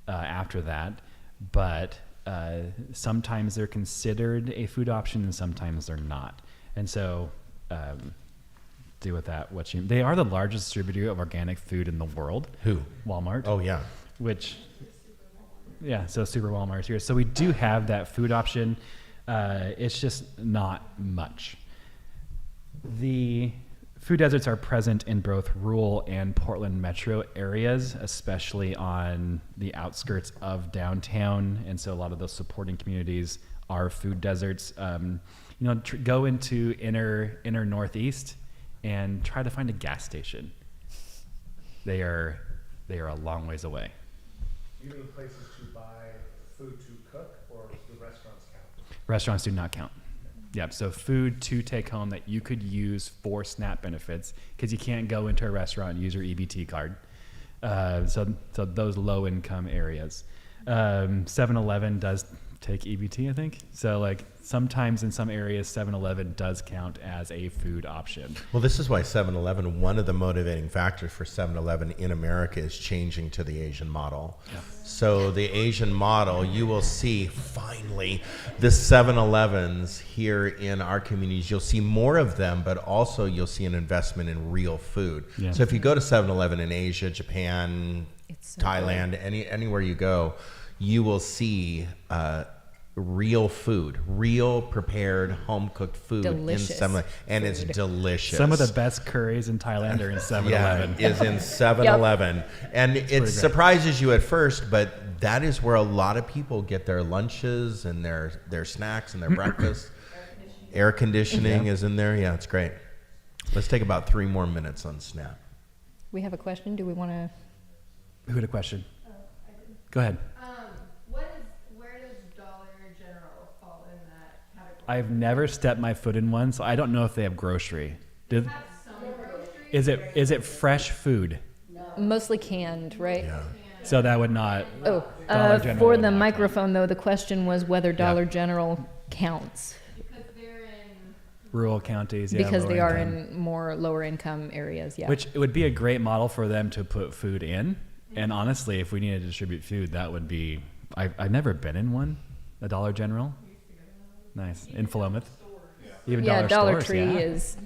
after that, but sometimes they're considered a food option and sometimes they're not. And so do with that what you. They are the largest distributor of organic food in the world. Who? Walmart. Oh, yeah. Which, yeah, so Super Walmart's here. So we do have that food option. It's just not much. The food deserts are present in both rural and Portland metro areas, especially on the outskirts of downtown. And so a lot of those supporting communities are food deserts. Go into inner Northeast and try to find a gas station. They are a long ways away. Do you mean places to buy food to cook, or do restaurants count? Restaurants do not count. Yeah, so food to take home that you could use for SNAP benefits, because you can't go into a restaurant and use your EBT card. So those low income areas. 7-Eleven does take EBT, I think. So like sometimes in some areas, 7-Eleven does count as a food option. Well, this is why 7-Eleven, one of the motivating factors for 7-Eleven in America is changing to the Asian model. Yeah. So the Asian model, you will see finally the 7-Elevens here in our communities. You'll see more of them, but also you'll see an investment in real food. Yeah. So if you go to 7-Eleven in Asia, Japan, so Thailand, anywhere you go, you will see real food, real prepared home cooked food. Delicious in 7-Eleven, and it's delicious. Some of the best curries in Thailand are in 7-Eleven. Yeah, is in 7-Eleven. And it surprises you at first, but that is where a lot of people get their lunches and their snacks and their breakfast. Air conditioning is in there. Yeah, it's great. Let's take about 3 more minutes on SNAP. We have a question. Do we want to? Who had a question? Go ahead. Where does Dollar General fall in that category? I've never stepped my foot in one, so I don't know if they have grocery. Is it fresh food? Mostly canned, right? Yeah. So that would not. Oh, Dollar General for would the not microphone though, the question was whether Dollar General counts Because they're in rural counties, yeah, because lower they are income. in more lower income areas. Yeah. Which it would be a great model for them to put food in. And honestly, if we needed to distribute food, that would be. I've never been in one, a Dollar General. Nice. In Philomath. Even Dollar stores, Tree yeah. is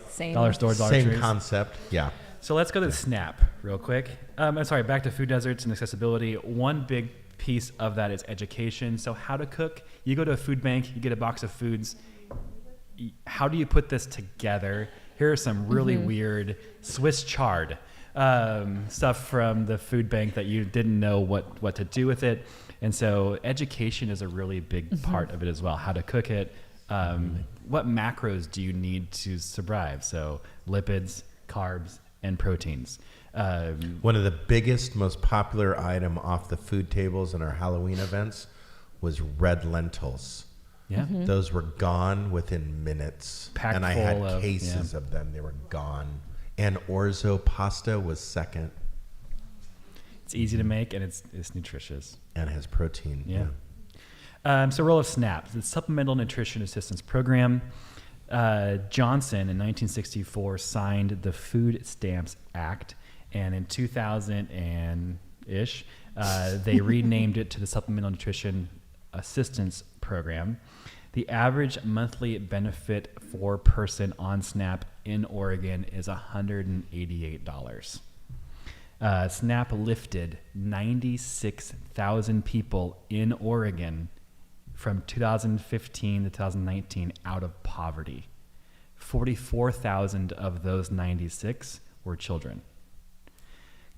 same. Dollar stores, Dollar Same Trees. concept. Yeah. So let's go to the SNAP real quick. I'm sorry, back to food deserts and accessibility. One big piece of that is education. So how to cook. You go to a food bank, you get a box of foods. How do you put this together? Here are some really weird Swiss chard stuff from the food bank that you didn't know what to do with it. And so education is a really big part of it as well. How to cook it. What macros do you need to survive? So lipids, carbs, and proteins. One of the biggest, most popular item off the food tables in our Halloween events was red lentils. Yeah. Those were gone within minutes. Packed and I full had of- cases of them. They were gone. And orzo pasta was second It's easy to make and it's nutritious. and has protein. Yeah. So role of SNAP, the Supplemental Nutrition Assistance Program. Johnson in 1964 signed the Food Stamps Act, and in 2000 and ish, they renamed it to the Supplemental Nutrition Assistance Program. The average monthly benefit for person on SNAP in Oregon is $188. SNAP lifted 96,000 people in Oregon from 2015 to 2019 out of poverty. 44,000 of those 96 were children.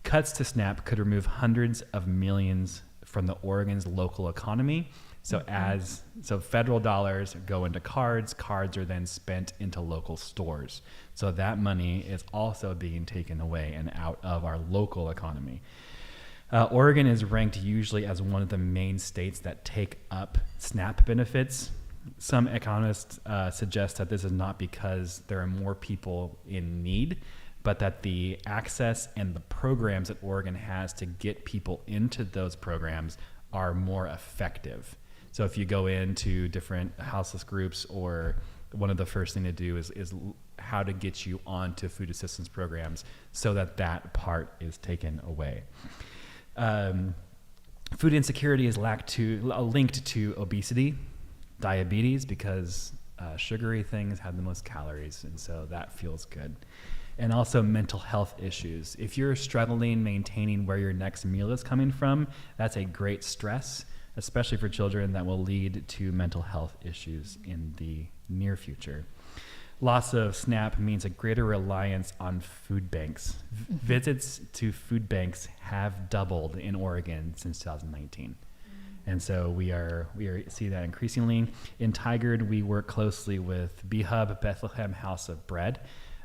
Cuts to SNAP could remove hundreds of millions from the Oregon's local economy. So federal dollars go into cards are then spent into local stores. So that money is also being taken away and out of our local economy. Oregon is ranked usually as one of the main states that take up SNAP benefits. Some economists suggest that this is not because there are more people in need, but that the access and the programs that Oregon has to get people into those programs are more effective. So if you go into different houseless groups, or one of the first thing to do is how to get you onto food assistance programs so that part is taken away. Food insecurity is linked to obesity, diabetes, because sugary things have the most calories, and so that feels good. And also mental health issues. If you're struggling maintaining where your next meal is coming from, that's a great stress, especially for children, that will lead to mental health issues in the near future. Loss of SNAP means a greater reliance on food banks. Visits to food banks have doubled in Oregon since 2019. And so we are see that increasingly. In Tigard, we work closely with B-Hub, Bethlehem House of Bread.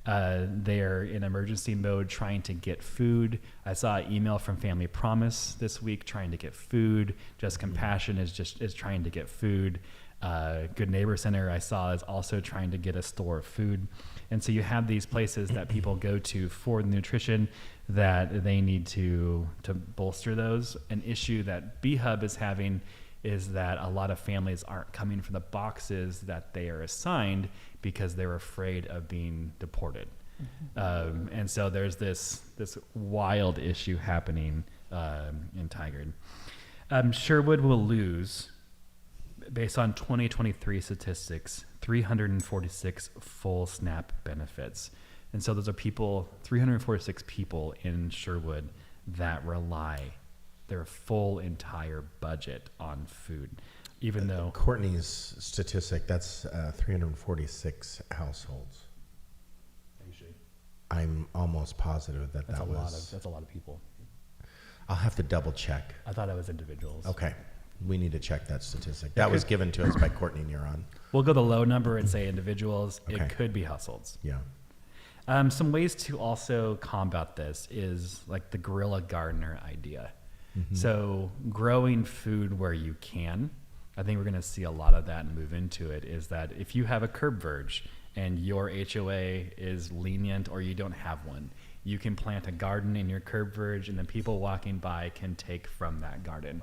They are in emergency mode trying to get food. I saw an email from Family Promise this week trying to get food. Just Compassion is trying to get food. Good Neighbor Center I saw is also trying to get a store of food. And so you have these places that people go to for nutrition that they need to bolster those. An issue that B-Hub is having is that a lot of families aren't coming from the boxes that they are assigned because they're afraid of being deported. And so there's this wild issue happening in Tigard. Sherwood will lose, based on 2023 statistics, 346 full SNAP benefits. And so those are 346 people in Sherwood that rely their full entire budget on food, even though Courtney's statistic, that's 346 households. I'm almost positive that's a lot of people. I'll have to double check. I thought it was individuals. Okay. We need to check that statistic. That was given to us by Courtney Neuron. We'll go the low number and say individuals. Okay. It could be households. Yeah. Some ways to also combat this is like the guerrilla gardener idea. So growing food where you can, I think we're going to see a lot of that and move into it, is that if you have a curb verge and your HOA is lenient or you don't have one, you can plant a garden in your curb verge and then people walking by can take from that garden.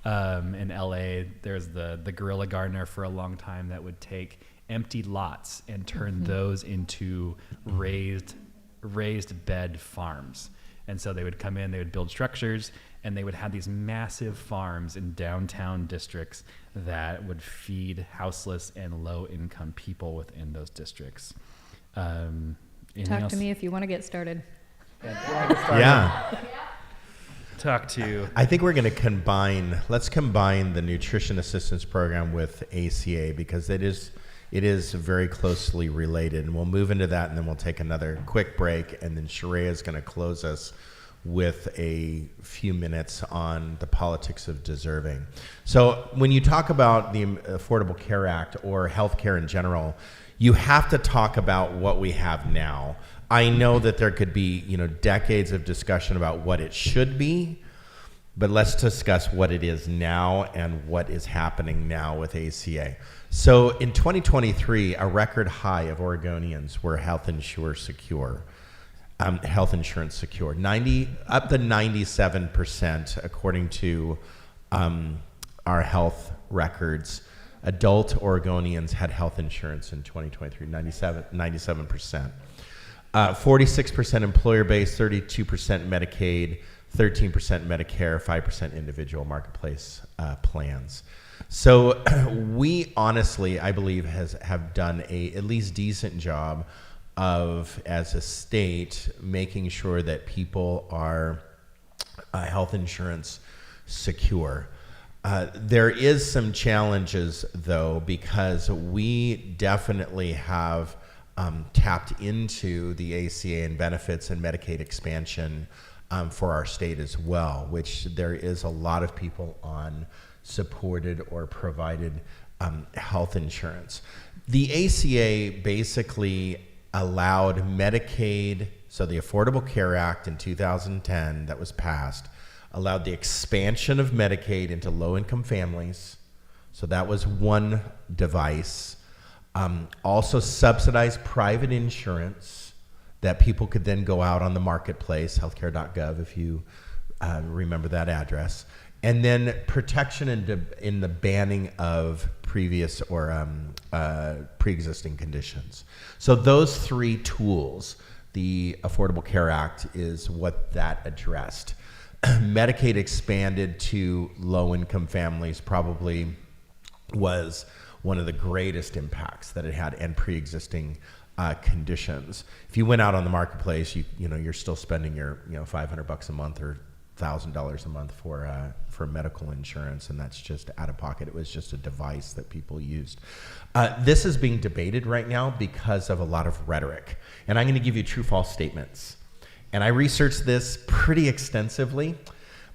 In LA, there's the guerrilla gardener for a long time that would take empty lots and turn those into raised bed farms. And so they would come in, they would build structures, and they would have these massive farms in downtown districts that would feed houseless and low-income people within those districts. Anything Talk else? to me if you want to get started. Yeah. I think we're going to let's combine the nutrition assistance program with ACA, because it is very closely related, and we'll move into that, and then we'll take another quick break, and then Sharia is going to close us with a few minutes on the politics of deserving. So when you talk about the Affordable Care Act or healthcare in general, you have to talk about what we have now. I know that there could be, decades of discussion about what it should be, but let's discuss what it is now and what is happening now with ACA. So in 2023, a record high of Oregonians were health insurance secure, up to 97%, according to our health records. Adult Oregonians had health insurance in 2023, 97%. 46% employer-based, 32% Medicaid, 13% Medicare, 5% individual marketplace plans. So we honestly, I believe, have done a at least decent job of, as a state, making sure that people are health insurance secure. There is some challenges, though, because we definitely have tapped into the ACA and benefits and Medicaid expansion for our state as well, which there is a lot of people on supported or provided health insurance. The ACA basically allowed Medicaid, so the Affordable Care Act in 2010 that was passed, allowed the expansion of Medicaid into low-income families. So that was one device. Also subsidized private insurance that people could then go out on the marketplace, healthcare.gov, if you remember that address, and then protection in the banning of previous or pre-existing conditions. So those three tools, the Affordable Care Act is what that addressed. Medicaid expanded to low-income families probably was one of the greatest impacts that it had, and pre-existing conditions. If you went out on the marketplace, you're still spending your $500 a month or $1,000 a month for medical insurance, and that's just out of pocket. It was just a device that people used. This is being debated right now because of a lot of rhetoric, and I'm going to give you true-false statements. And I researched this pretty extensively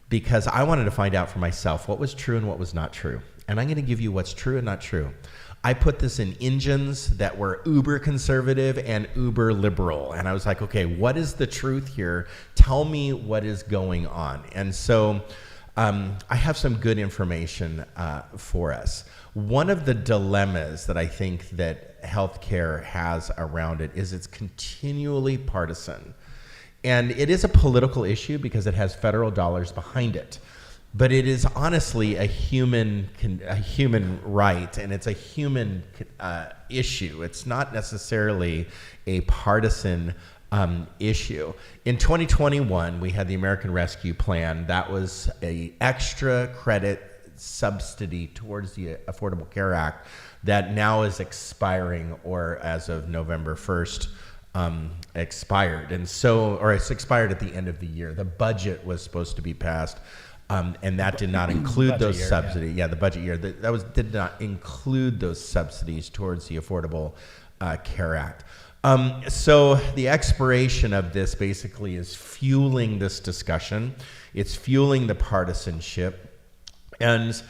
because I wanted to find out for myself what was true and what was not true. And I'm going to give you what's true and not true. I put this in engines that were uber conservative and uber liberal. And I was like, okay, what is the truth here? Tell me what is going on. And so I have some good information for us. One of the dilemmas that I think that healthcare has around it is it's continually partisan. And it is a political issue because it has federal dollars behind it. But it is honestly a human right, and it's a human issue. It's not necessarily a partisan issue. In 2021, we had the American Rescue Plan. That was an extra credit subsidy towards the Affordable Care Act that now is expiring, or as of November 1st, expired. And so, or it's expired at the end of the year. The budget was supposed to be passed. And that did not include those subsidies. Yeah, the budget year. Did not include those subsidies towards the Affordable Care Act. So the expiration of this basically is fueling this discussion. It's fueling the partisanship. And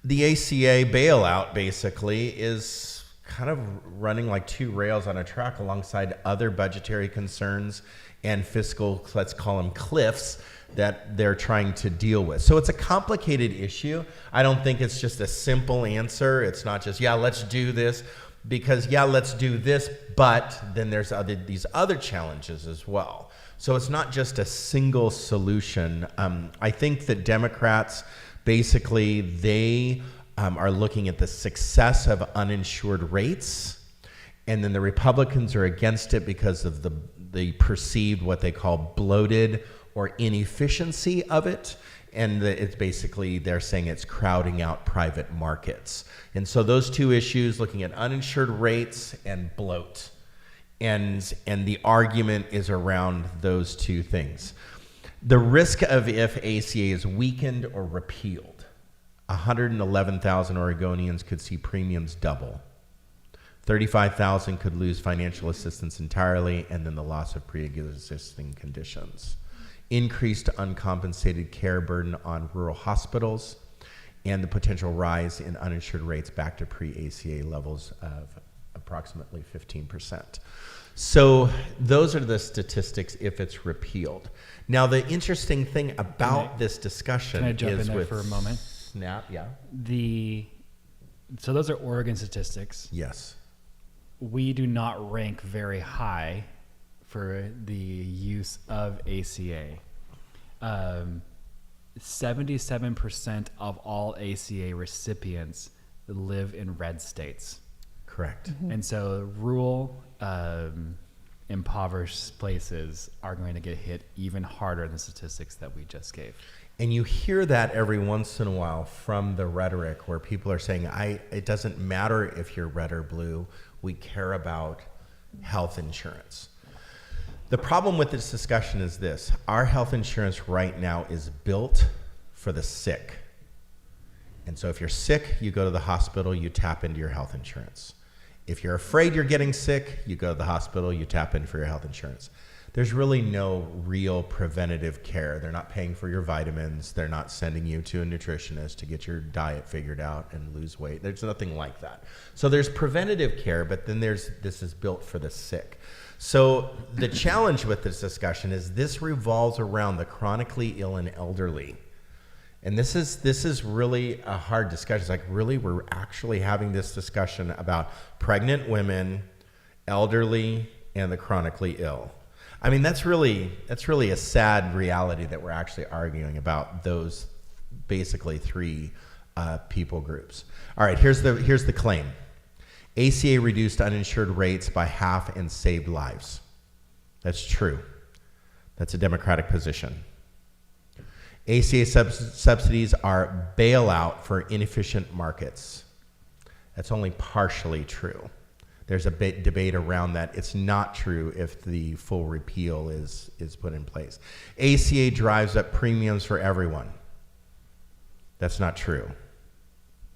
the ACA bailout basically is kind of running like two rails on a track alongside other budgetary concerns and fiscal, let's call them cliffs, that they're trying to deal with. So it's a complicated issue. I don't think it's just a simple answer. It's not just, yeah, let's do this, because yeah, let's do this, but then there's these other challenges as well. So it's not just a single solution. I think that Democrats, basically, they are looking at the success of uninsured rates, and then the Republicans are against it because of the perceived, what they call bloated or inefficiency of it. And it's basically, they're saying it's crowding out private markets. And so those two issues, looking at uninsured rates and bloat, and the argument is around those two things. The risk of if ACA is weakened or repealed, 111,000 Oregonians could see premiums double. 35,000 could lose financial assistance entirely, and then the loss of pre-existing conditions. Increased uncompensated care burden on rural hospitals, and the potential rise in uninsured rates back to pre-ACA levels of approximately 15%. So those are the statistics if it's repealed. Now, the interesting thing about this discussion Can I jump is in there with for a moment? SNAP, yeah. So those are Oregon statistics. Yes. We do not rank very high for the use of ACA. 77% of all ACA recipients live in red states. Correct. And so rural, impoverished places are going to get hit even harder than the statistics that we just gave. And you hear that every once in a while from the rhetoric where people are saying, it doesn't matter if you're red or blue, we care about health insurance. The problem with this discussion is this: our health insurance right now is built for the sick. And so if you're sick, you go to the hospital, you tap into your health insurance. If you're afraid you're getting sick, you go to the hospital, you tap in for your health insurance. There's really no real preventative care. They're not paying for your vitamins. They're not sending you to a nutritionist to get your diet figured out and lose weight. There's nothing like that. So there's preventative care, but then this is built for the sick. So the challenge with this discussion is this revolves around the chronically ill and elderly. And this is really a hard discussion. It's like, really, we're actually having this discussion about pregnant women, elderly, and the chronically ill. I mean, that's really a sad reality that we're actually arguing about those basically three people groups. All right, here's the claim. ACA reduced uninsured rates by half and saved lives. That's true. That's a Democratic position. ACA subsidies are bailout for inefficient markets. That's only partially true. There's a bit debate around that. It's not true if the full repeal is put in place. ACA drives up premiums for everyone. That's not true.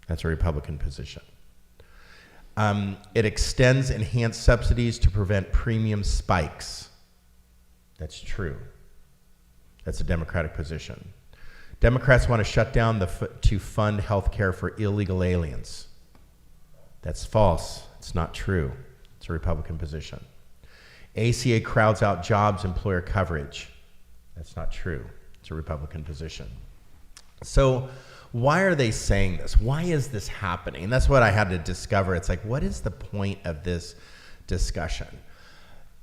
That's a Republican position. It extends enhanced subsidies to prevent premium spikes. That's true. That's a Democratic position. Democrats want to shut down to fund health care for illegal aliens. That's false. It's not true. It's a Republican position. ACA crowds out jobs, employer coverage. That's not true. It's a Republican position. So why are they saying this? Why is this happening? And that's what I had to discover. It's like, what is the point of this discussion?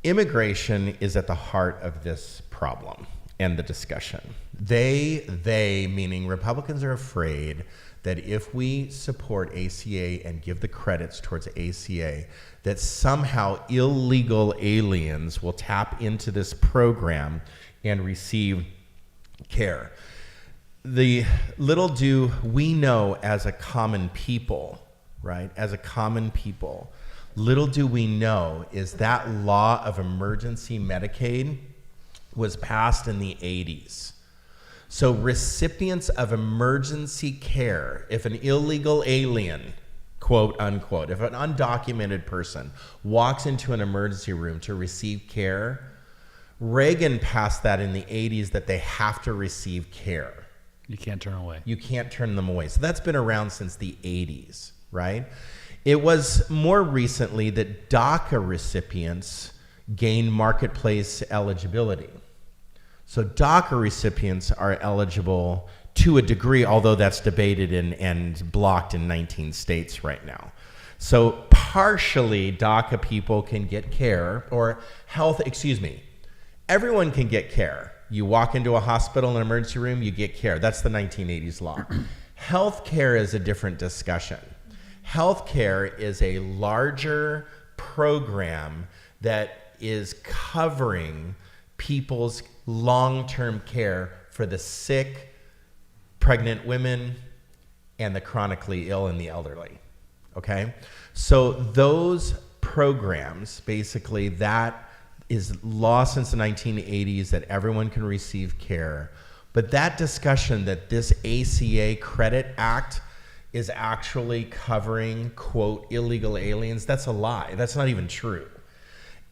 Immigration is at the heart of this problem and the discussion. They meaning Republicans, are afraid that if we support ACA and give the credits towards ACA, that somehow illegal aliens will tap into this program and receive care. The little do we know as a common people, right? As a common people, little do we know is that law of emergency Medicaid was passed in the 80s. So recipients of emergency care, if an illegal alien, quote unquote, if an undocumented person walks into an emergency room to receive care, Reagan passed that in the 80s that they have to receive care. You can't turn away. You can't turn them away. So that's been around since the 80s, right? It was more recently that DACA recipients gained marketplace eligibility. So DACA recipients are eligible to a degree, although that's debated and blocked in 19 states right now. So partially DACA people can get care or health, everyone can get care. You walk into a hospital, an emergency room, you get care. That's the 1980s law. Healthcare is a different discussion. Healthcare is a larger program that is covering people's long-term care for the sick, pregnant women, and the chronically ill and the elderly, okay? So those programs, basically, that is law since the 1980s that everyone can receive care. But that discussion that this ACA Credit Act is actually covering, quote, illegal aliens, that's a lie. That's not even true.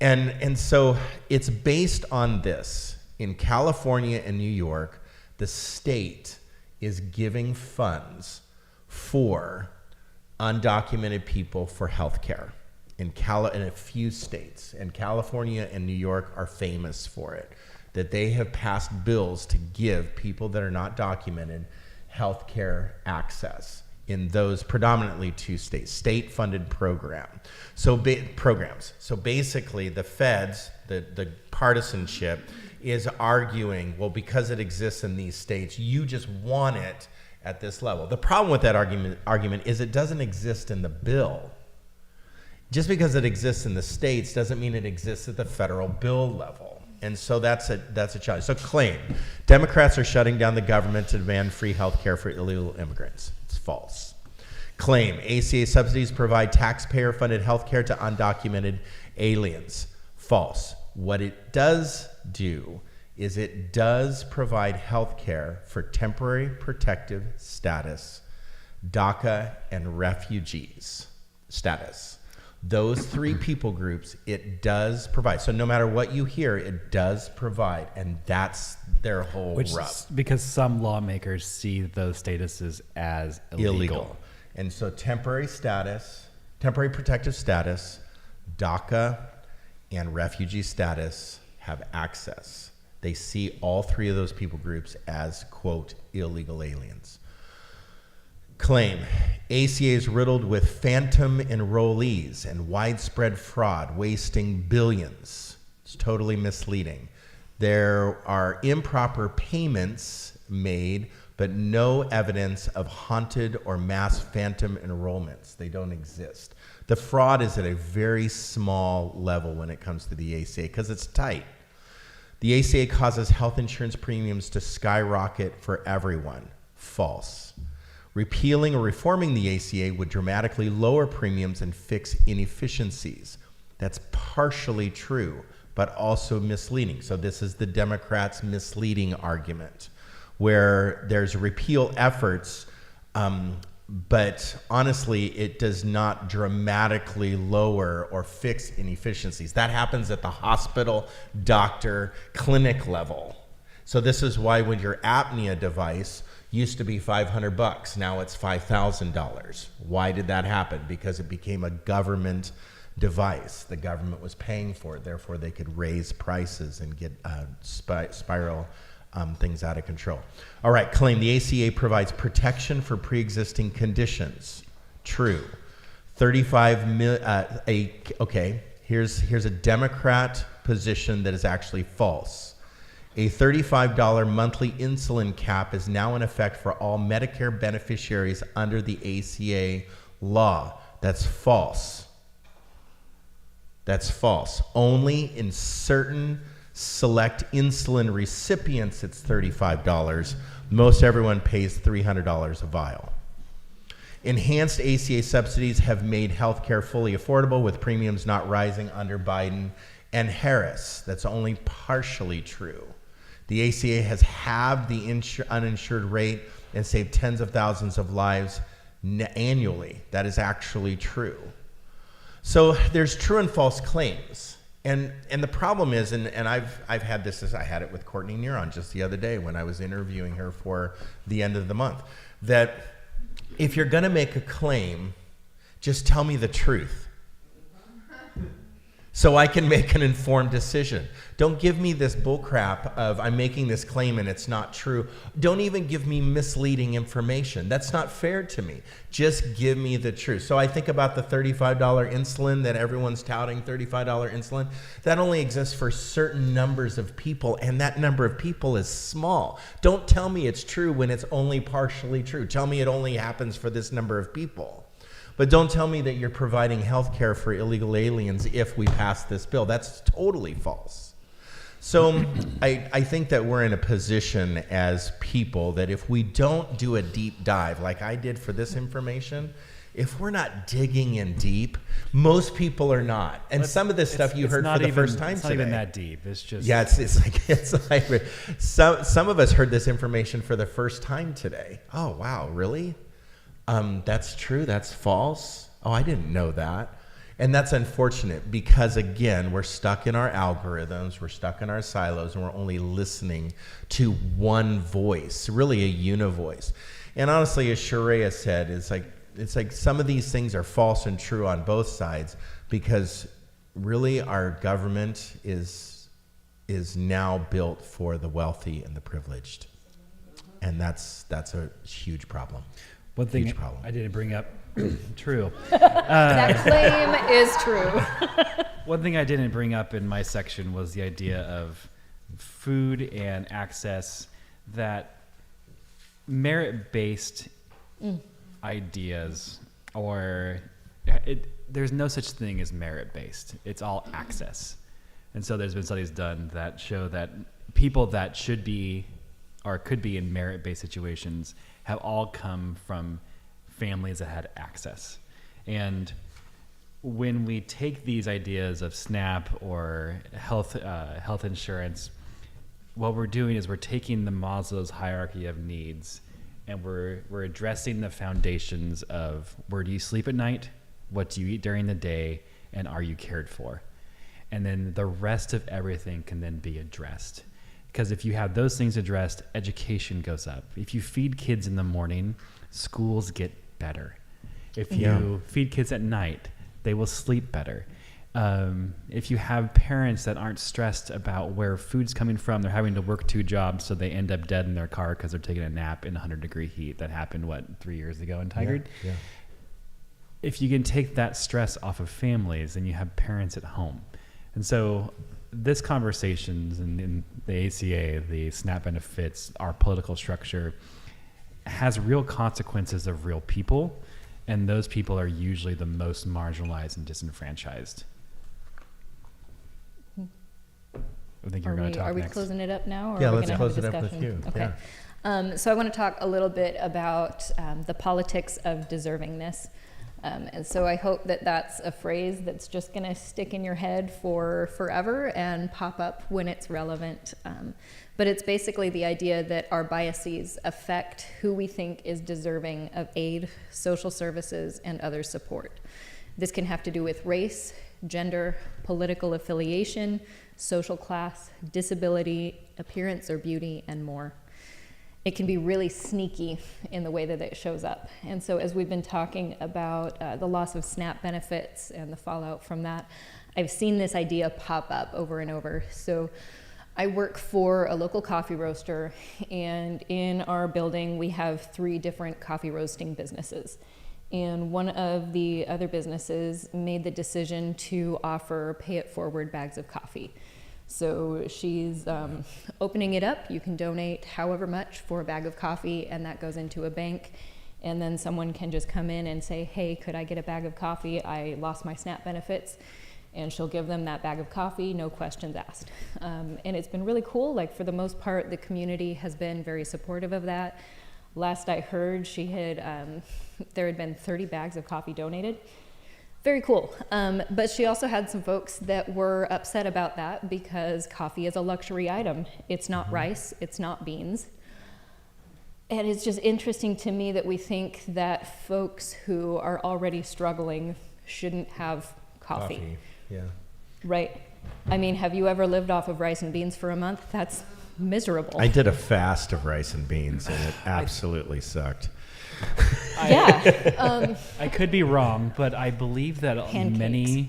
And so it's based on this. In California and New York, the state is giving funds for undocumented people for health care in a few states. And California and New York are famous for it, that they have passed bills to give people that are not documented health care access in those predominantly two states, state-funded programs. So basically, the feds, the partisanship, is arguing, well, because it exists in these states, you just want it at this level. The problem with that argument is it doesn't exist in the bill. Just because it exists in the states doesn't mean it exists at the federal bill level. And so that's a challenge. So claim, Democrats are shutting down the government to demand free health care for illegal immigrants. It's false. Claim, ACA subsidies provide taxpayer-funded health care to undocumented aliens. False. What it does do is it does provide health care for temporary protective status, DACA, and refugees status. Those three people groups, it does provide. So no matter what you hear, it does provide, and that's their whole rub. Because some lawmakers see those statuses as illegal. And so temporary protective status, DACA, and refugee status have access. They see all three of those people groups as, quote, illegal aliens. Claim, ACA is riddled with phantom enrollees and widespread fraud, wasting billions. It's totally misleading. There are improper payments made, but no evidence of haunted or mass phantom enrollments. They don't exist. The fraud is at a very small level when it comes to the ACA because it's tight. The ACA causes health insurance premiums to skyrocket for everyone. False. Repealing or reforming the ACA would dramatically lower premiums and fix inefficiencies. That's partially true, but also misleading. So this is the Democrats' misleading argument, where there's repeal efforts, but honestly, it does not dramatically lower or fix inefficiencies. That happens at the hospital, doctor, clinic level. So this is why when your apnea device used to be $500, now it's $5,000. Why did that happen? Because it became a government device. The government was paying for it, therefore they could raise prices and get spiral things out of control. All right, claim the ACA provides protection for pre-existing conditions. True. 35 million. Okay, here's a Democrat position that is actually false. A $35 monthly insulin cap is now in effect for all Medicare beneficiaries under the ACA law. That's false. That's false. Only in certain select insulin recipients, it's $35. Most everyone pays $300 a vial. Enhanced ACA subsidies have made healthcare fully affordable, with premiums not rising under Biden and Harris. That's only partially true. The ACA has halved the uninsured rate and saved tens of thousands of lives annually. That is actually true. So there's true and false claims. And the problem is, and I've had this, I had it with Courtney Neuron just the other day when I was interviewing her for the end of the month, that if you're going to make a claim, just tell me the truth so I can make an informed decision. Don't give me this bullcrap of I'm making this claim and it's not true. Don't even give me misleading information. That's not fair to me. Just give me the truth. So I think about the $35 insulin that everyone's touting, $35 insulin. That only exists for certain numbers of people, and that number of people is small. Don't tell me it's true when it's only partially true. Tell me it only happens for this number of people. But don't tell me that you're providing health care for illegal aliens if we pass this bill. That's totally false. So I think that we're in a position as people that if we don't do a deep dive like I did for this information, if we're not digging in deep, most people are not. And some of this stuff you heard for the first time today. It's not even that deep. It's just... Yeah, it's like some of us heard this information for the first time today. Oh, wow, really? That's true. That's false. Oh, I didn't know that. And that's unfortunate because, again, we're stuck in our algorithms, we're stuck in our silos, and we're only listening to one voice, really a univoice. And honestly, as Sharia said, it's like some of these things are false and true on both sides because really our government is now built for the wealthy and the privileged. And that's a huge problem. One thing I didn't bring up, true. That claim is true. One thing I didn't bring up in my section was the idea of food and access, that merit-based ideas, or there's no such thing as merit-based. It's all access. And so there's been studies done that show that people that should be or could be in merit-based situations have all come from families that had access. And when we take these ideas of SNAP or health insurance, what we're doing is we're taking the Maslow's hierarchy of needs and we're addressing the foundations of where do you sleep at night, what do you eat during the day, and are you cared for? And then the rest of everything can then be addressed. Because if you have those things addressed, education goes up. If you feed kids in the morning, schools get better. If you feed kids at night, they will sleep better. If you have parents that aren't stressed about where food's coming from, they're having to work 2 jobs, so they end up dead in their car because they're taking a nap in 100-degree heat. That happened, 3 years ago in Tigard? Yeah. If you can take that stress off of families, then you have parents at home. And so this conversations in the ACA, the SNAP benefits, our political structure has real consequences of real people, and those people are usually the most marginalized and disenfranchised. I think you're going to talk Are we next. closing it up now? Or Yeah, are we let's gonna close have a it up with discussion? you. Okay. So I want to talk a little bit about the politics of deservingness. And so I hope that that's a phrase that's just going to stick in your head for forever and pop up when it's relevant. But it's basically the idea that our biases affect who we think is deserving of aid, social services, and other support. This can have to do with race, gender, political affiliation, social class, disability, appearance or beauty, and more. It can be really sneaky in the way that it shows up. And so as we've been talking about the loss of SNAP benefits and the fallout from that, I've seen this idea pop up over and over. So I work for a local coffee roaster, and in our building we have 3 different coffee roasting businesses. And one of the other businesses made the decision to offer pay-it-forward bags of coffee. So she's opening it up. You can donate however much for a bag of coffee, and that goes into a bank. And then someone can just come in and say, hey, could I get a bag of coffee? I lost my SNAP benefits. And she'll give them that bag of coffee, no questions asked. And it's been really cool. Like, for the most part, the community has been very supportive of that. Last I heard, she had there had been 30 bags of coffee donated. Very cool. But she also had some folks that were upset about that because coffee is a luxury item. It's not rice, it's not beans. And it's just interesting to me that we think that folks who are already struggling shouldn't have coffee. Yeah. Right? I mean, have you ever lived off of rice and beans for a month? That's miserable. I did a fast of rice and beans, and it absolutely sucked. Yeah. I could be wrong, but I believe that Pancakes.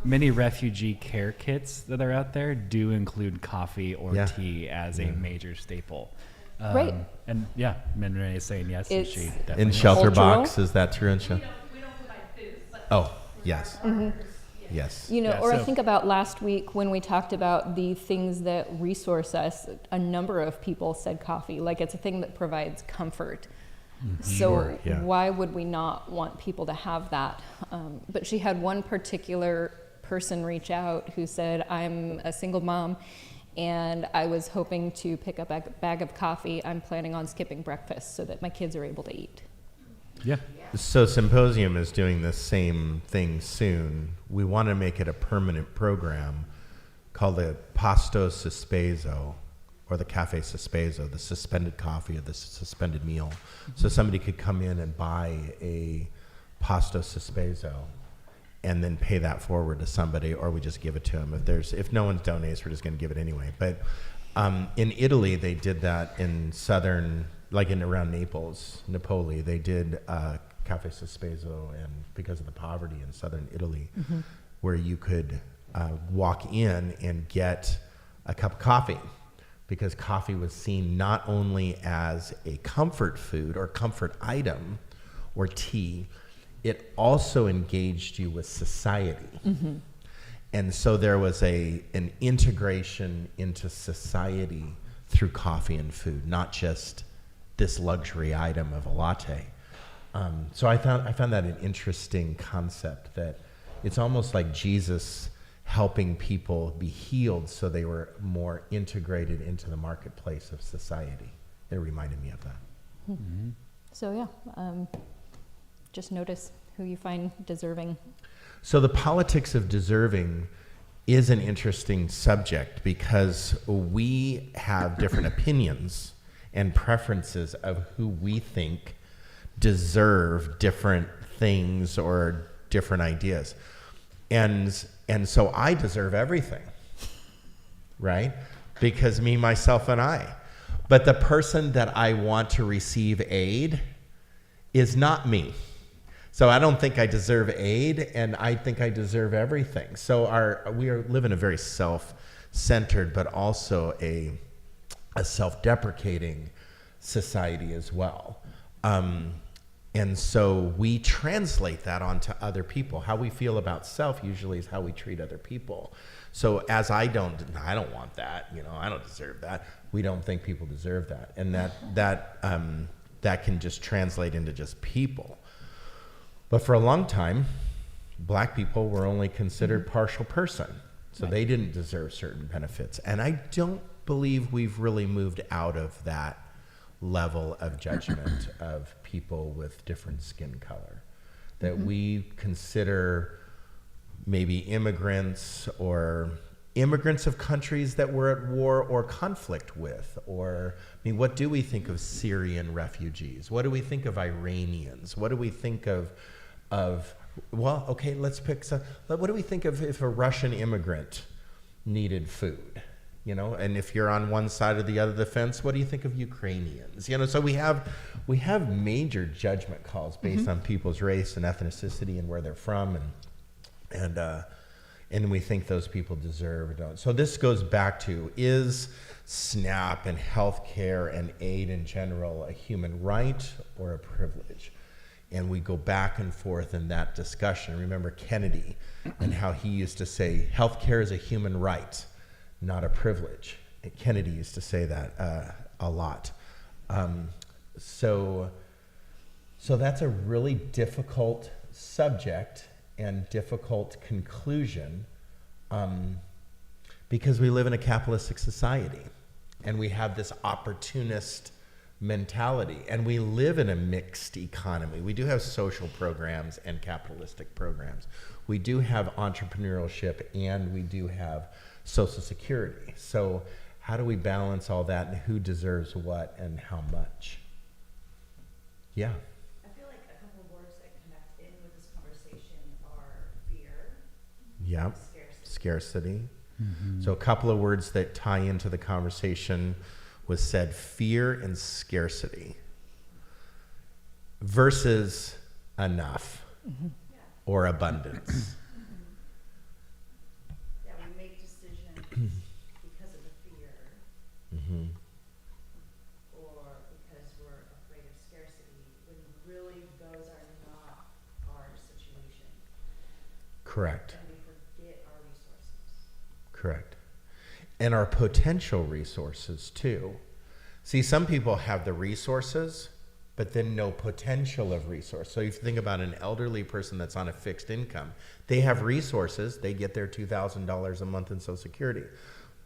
many refugee care kits that are out there do include coffee or Yeah. tea as a major staple. Right. And yeah, Renee is saying yes. And It's- she In definitely shelter Cultural? box, is that true in shelter? We don't provide food, but. Oh, yes. Yes. You know, Yeah, or I so- think about last week when we talked about the things that resource us, a number of people said coffee, like it's a thing that provides comfort. So Sure, yeah. why would we not want people to have that? But she had one particular person reach out who said, I'm a single mom and I was hoping to pick up a bag of coffee. I'm planning on skipping breakfast so that my kids are able to eat. Yeah. So Symposium is doing the same thing soon. We want to make it a permanent program called the Pasto Sospeso, or the Cafe Sospeso, the suspended coffee or the suspended meal. So somebody could come in and buy a Pasto Sospeso and then pay that forward to somebody, or we just give it to them. If no one donates, we're just going to give it anyway. But in Italy, they did that in southern, like in around Naples, Napoli. They did Cafe Sospeso, and because of the poverty in southern Italy, where you could walk in and get a cup of coffee, because coffee was seen not only as a comfort food or comfort item or tea, it also engaged you with society. And so there was an integration into society through coffee and food, not just this luxury item of a latte. So I found that an interesting concept, that it's almost like Jesus helping people be healed so they were more integrated into the marketplace of society. It reminded me of that. So yeah, just notice who you find deserving. So the politics of deserving is an interesting subject because we have different opinions and preferences of who we think deserve different things or different ideas. And so I deserve everything, right? Because me, myself, and I. But the person that I want to receive aid is not me. So I don't think I deserve aid, and I think I deserve everything. So we live in a very self-centered, but also a self-deprecating society as well. And so we translate that onto other people. How we feel about self usually is how we treat other people. So as I don't want that, I don't deserve that. We don't think people deserve that. And that can just translate into just people. But for a long time, black people were only considered partial person. So they didn't deserve certain benefits. And I don't believe we've really moved out of that level of judgment of people with different skin color. That we consider maybe immigrants of countries that we're at war or conflict with, what do we think of Syrian refugees? What do we think of Iranians? What do we think of let's pick some. What do we think of if a Russian immigrant needed food? And if you're on one side or the other of the fence, what do you think of Ukrainians? So we have major judgment calls based on people's race and ethnicity and where they're from, and we think those people deserve or don't. So this goes back to, is SNAP and healthcare and aid in general a human right or a privilege? And we go back and forth in that discussion. Remember Kennedy and how he used to say, healthcare is a human right, not a privilege. And Kennedy used to say that a lot. So that's a really difficult subject and difficult conclusion, because we live in a capitalistic society and we have this opportunist mentality, and we live in a mixed economy. We do have social programs and capitalistic programs. We do have entrepreneurship, and we do have Social Security. So how do we balance all that, and who deserves what and how much? Yeah. I feel like a couple of words that connect in with this conversation are fear, Yeah. Scarcity. So a couple of words that tie into the conversation was said: fear and scarcity versus enough or abundance. Yeah, we make decisions because of the fear or because we're afraid of scarcity, when really those are not our situation. Correct. And we forget our resources. Correct. And our potential resources too. See, some people have the resources, but then no potential of resource. So if you think about an elderly person that's on a fixed income, they have resources, they get their $2,000 a month in Social Security,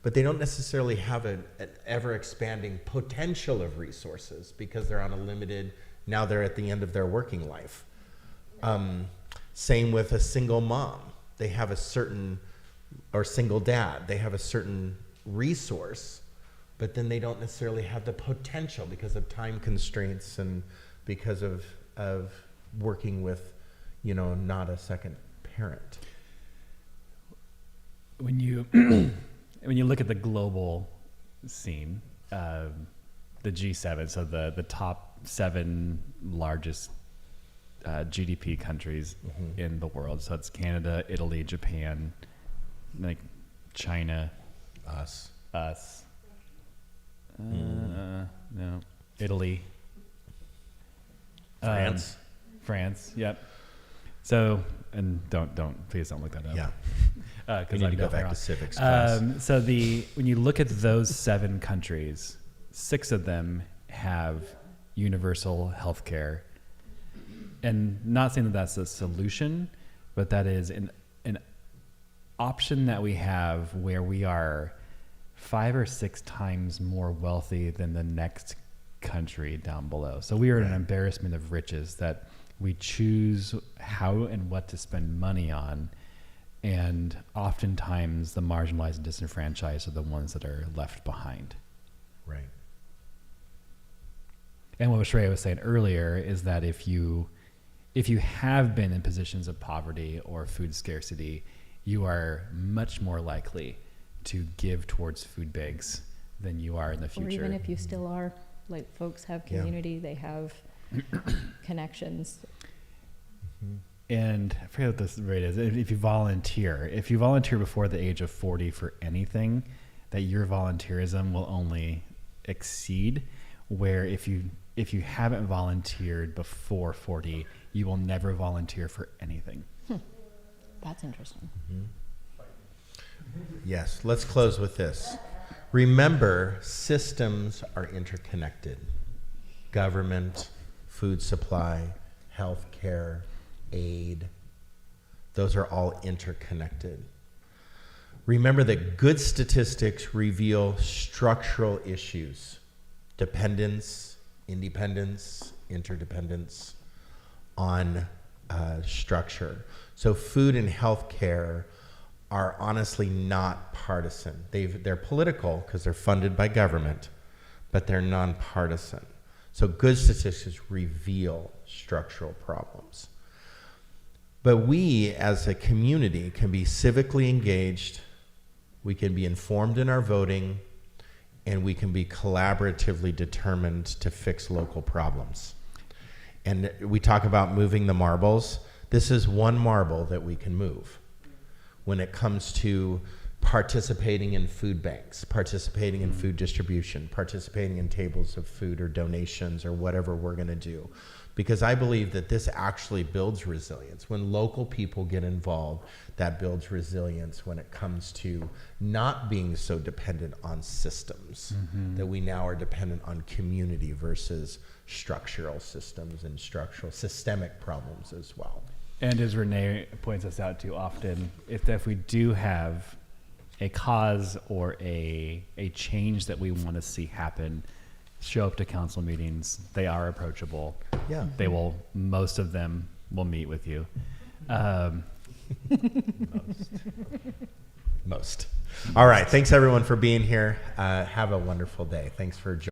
but they don't necessarily have an ever-expanding potential of resources because they're on a limited, now they're at the end of their working life. Same with a single mom. They have a certain, or single dad, they have a certain resource, but then they don't necessarily have the potential because of time constraints and because of working with, not a second parent. When you look at the global scene, the G7, so the top 7 largest GDP countries in the world. So it's Canada, Italy, Japan, like China, Us. No, Italy, France. Yep. So, and please don't look that up. Yeah. We Because need to go back to civics class. So when you look at those 7 countries, 6 of them have universal health care. And not saying that that's a solution, but that is an option that we have where we are 5 or 6 times more wealthy than the next country down below. So we are an embarrassment of riches that we choose how and what to spend money on. And oftentimes the marginalized and disenfranchised are the ones that are left behind. Right. And what Shreya was saying earlier is that if you have been in positions of poverty or food scarcity, you are much more likely to give towards food banks than you are in the future. Or even if you still are, like folks have community, they have connections. And I forget what this rate is. If you volunteer before the age of 40 for anything, that your volunteerism will only exceed. Where if if you haven't volunteered before 40, you will never volunteer for anything. That's interesting. Yes, let's close with this. Remember, systems are interconnected. Government, food supply, healthcare, aid, those are all interconnected. Remember that good statistics reveal structural issues: dependence, independence, interdependence on structure. So food and healthcare are honestly not partisan. They're political because they're funded by government, but they're nonpartisan. So good statistics reveal structural problems. But we as a community can be civically engaged, we can be informed in our voting, and we can be collaboratively determined to fix local problems. And we talk about moving the marbles. This is one marble that we can move when it comes to participating in food banks, participating in food distribution, participating in tables of food or donations or whatever we're going to do. Because I believe that this actually builds resilience. When local people get involved, that builds resilience when it comes to not being so dependent on systems, that we now are dependent on community versus structural systems and structural systemic problems as well. And as Renee points us out too often, if we do have a cause or a change that we want to see happen, show up to council meetings. They are approachable. Yeah. They will, most of them will meet with you. Most. All right. Thanks everyone for being here. Have a wonderful day. Thanks for joining.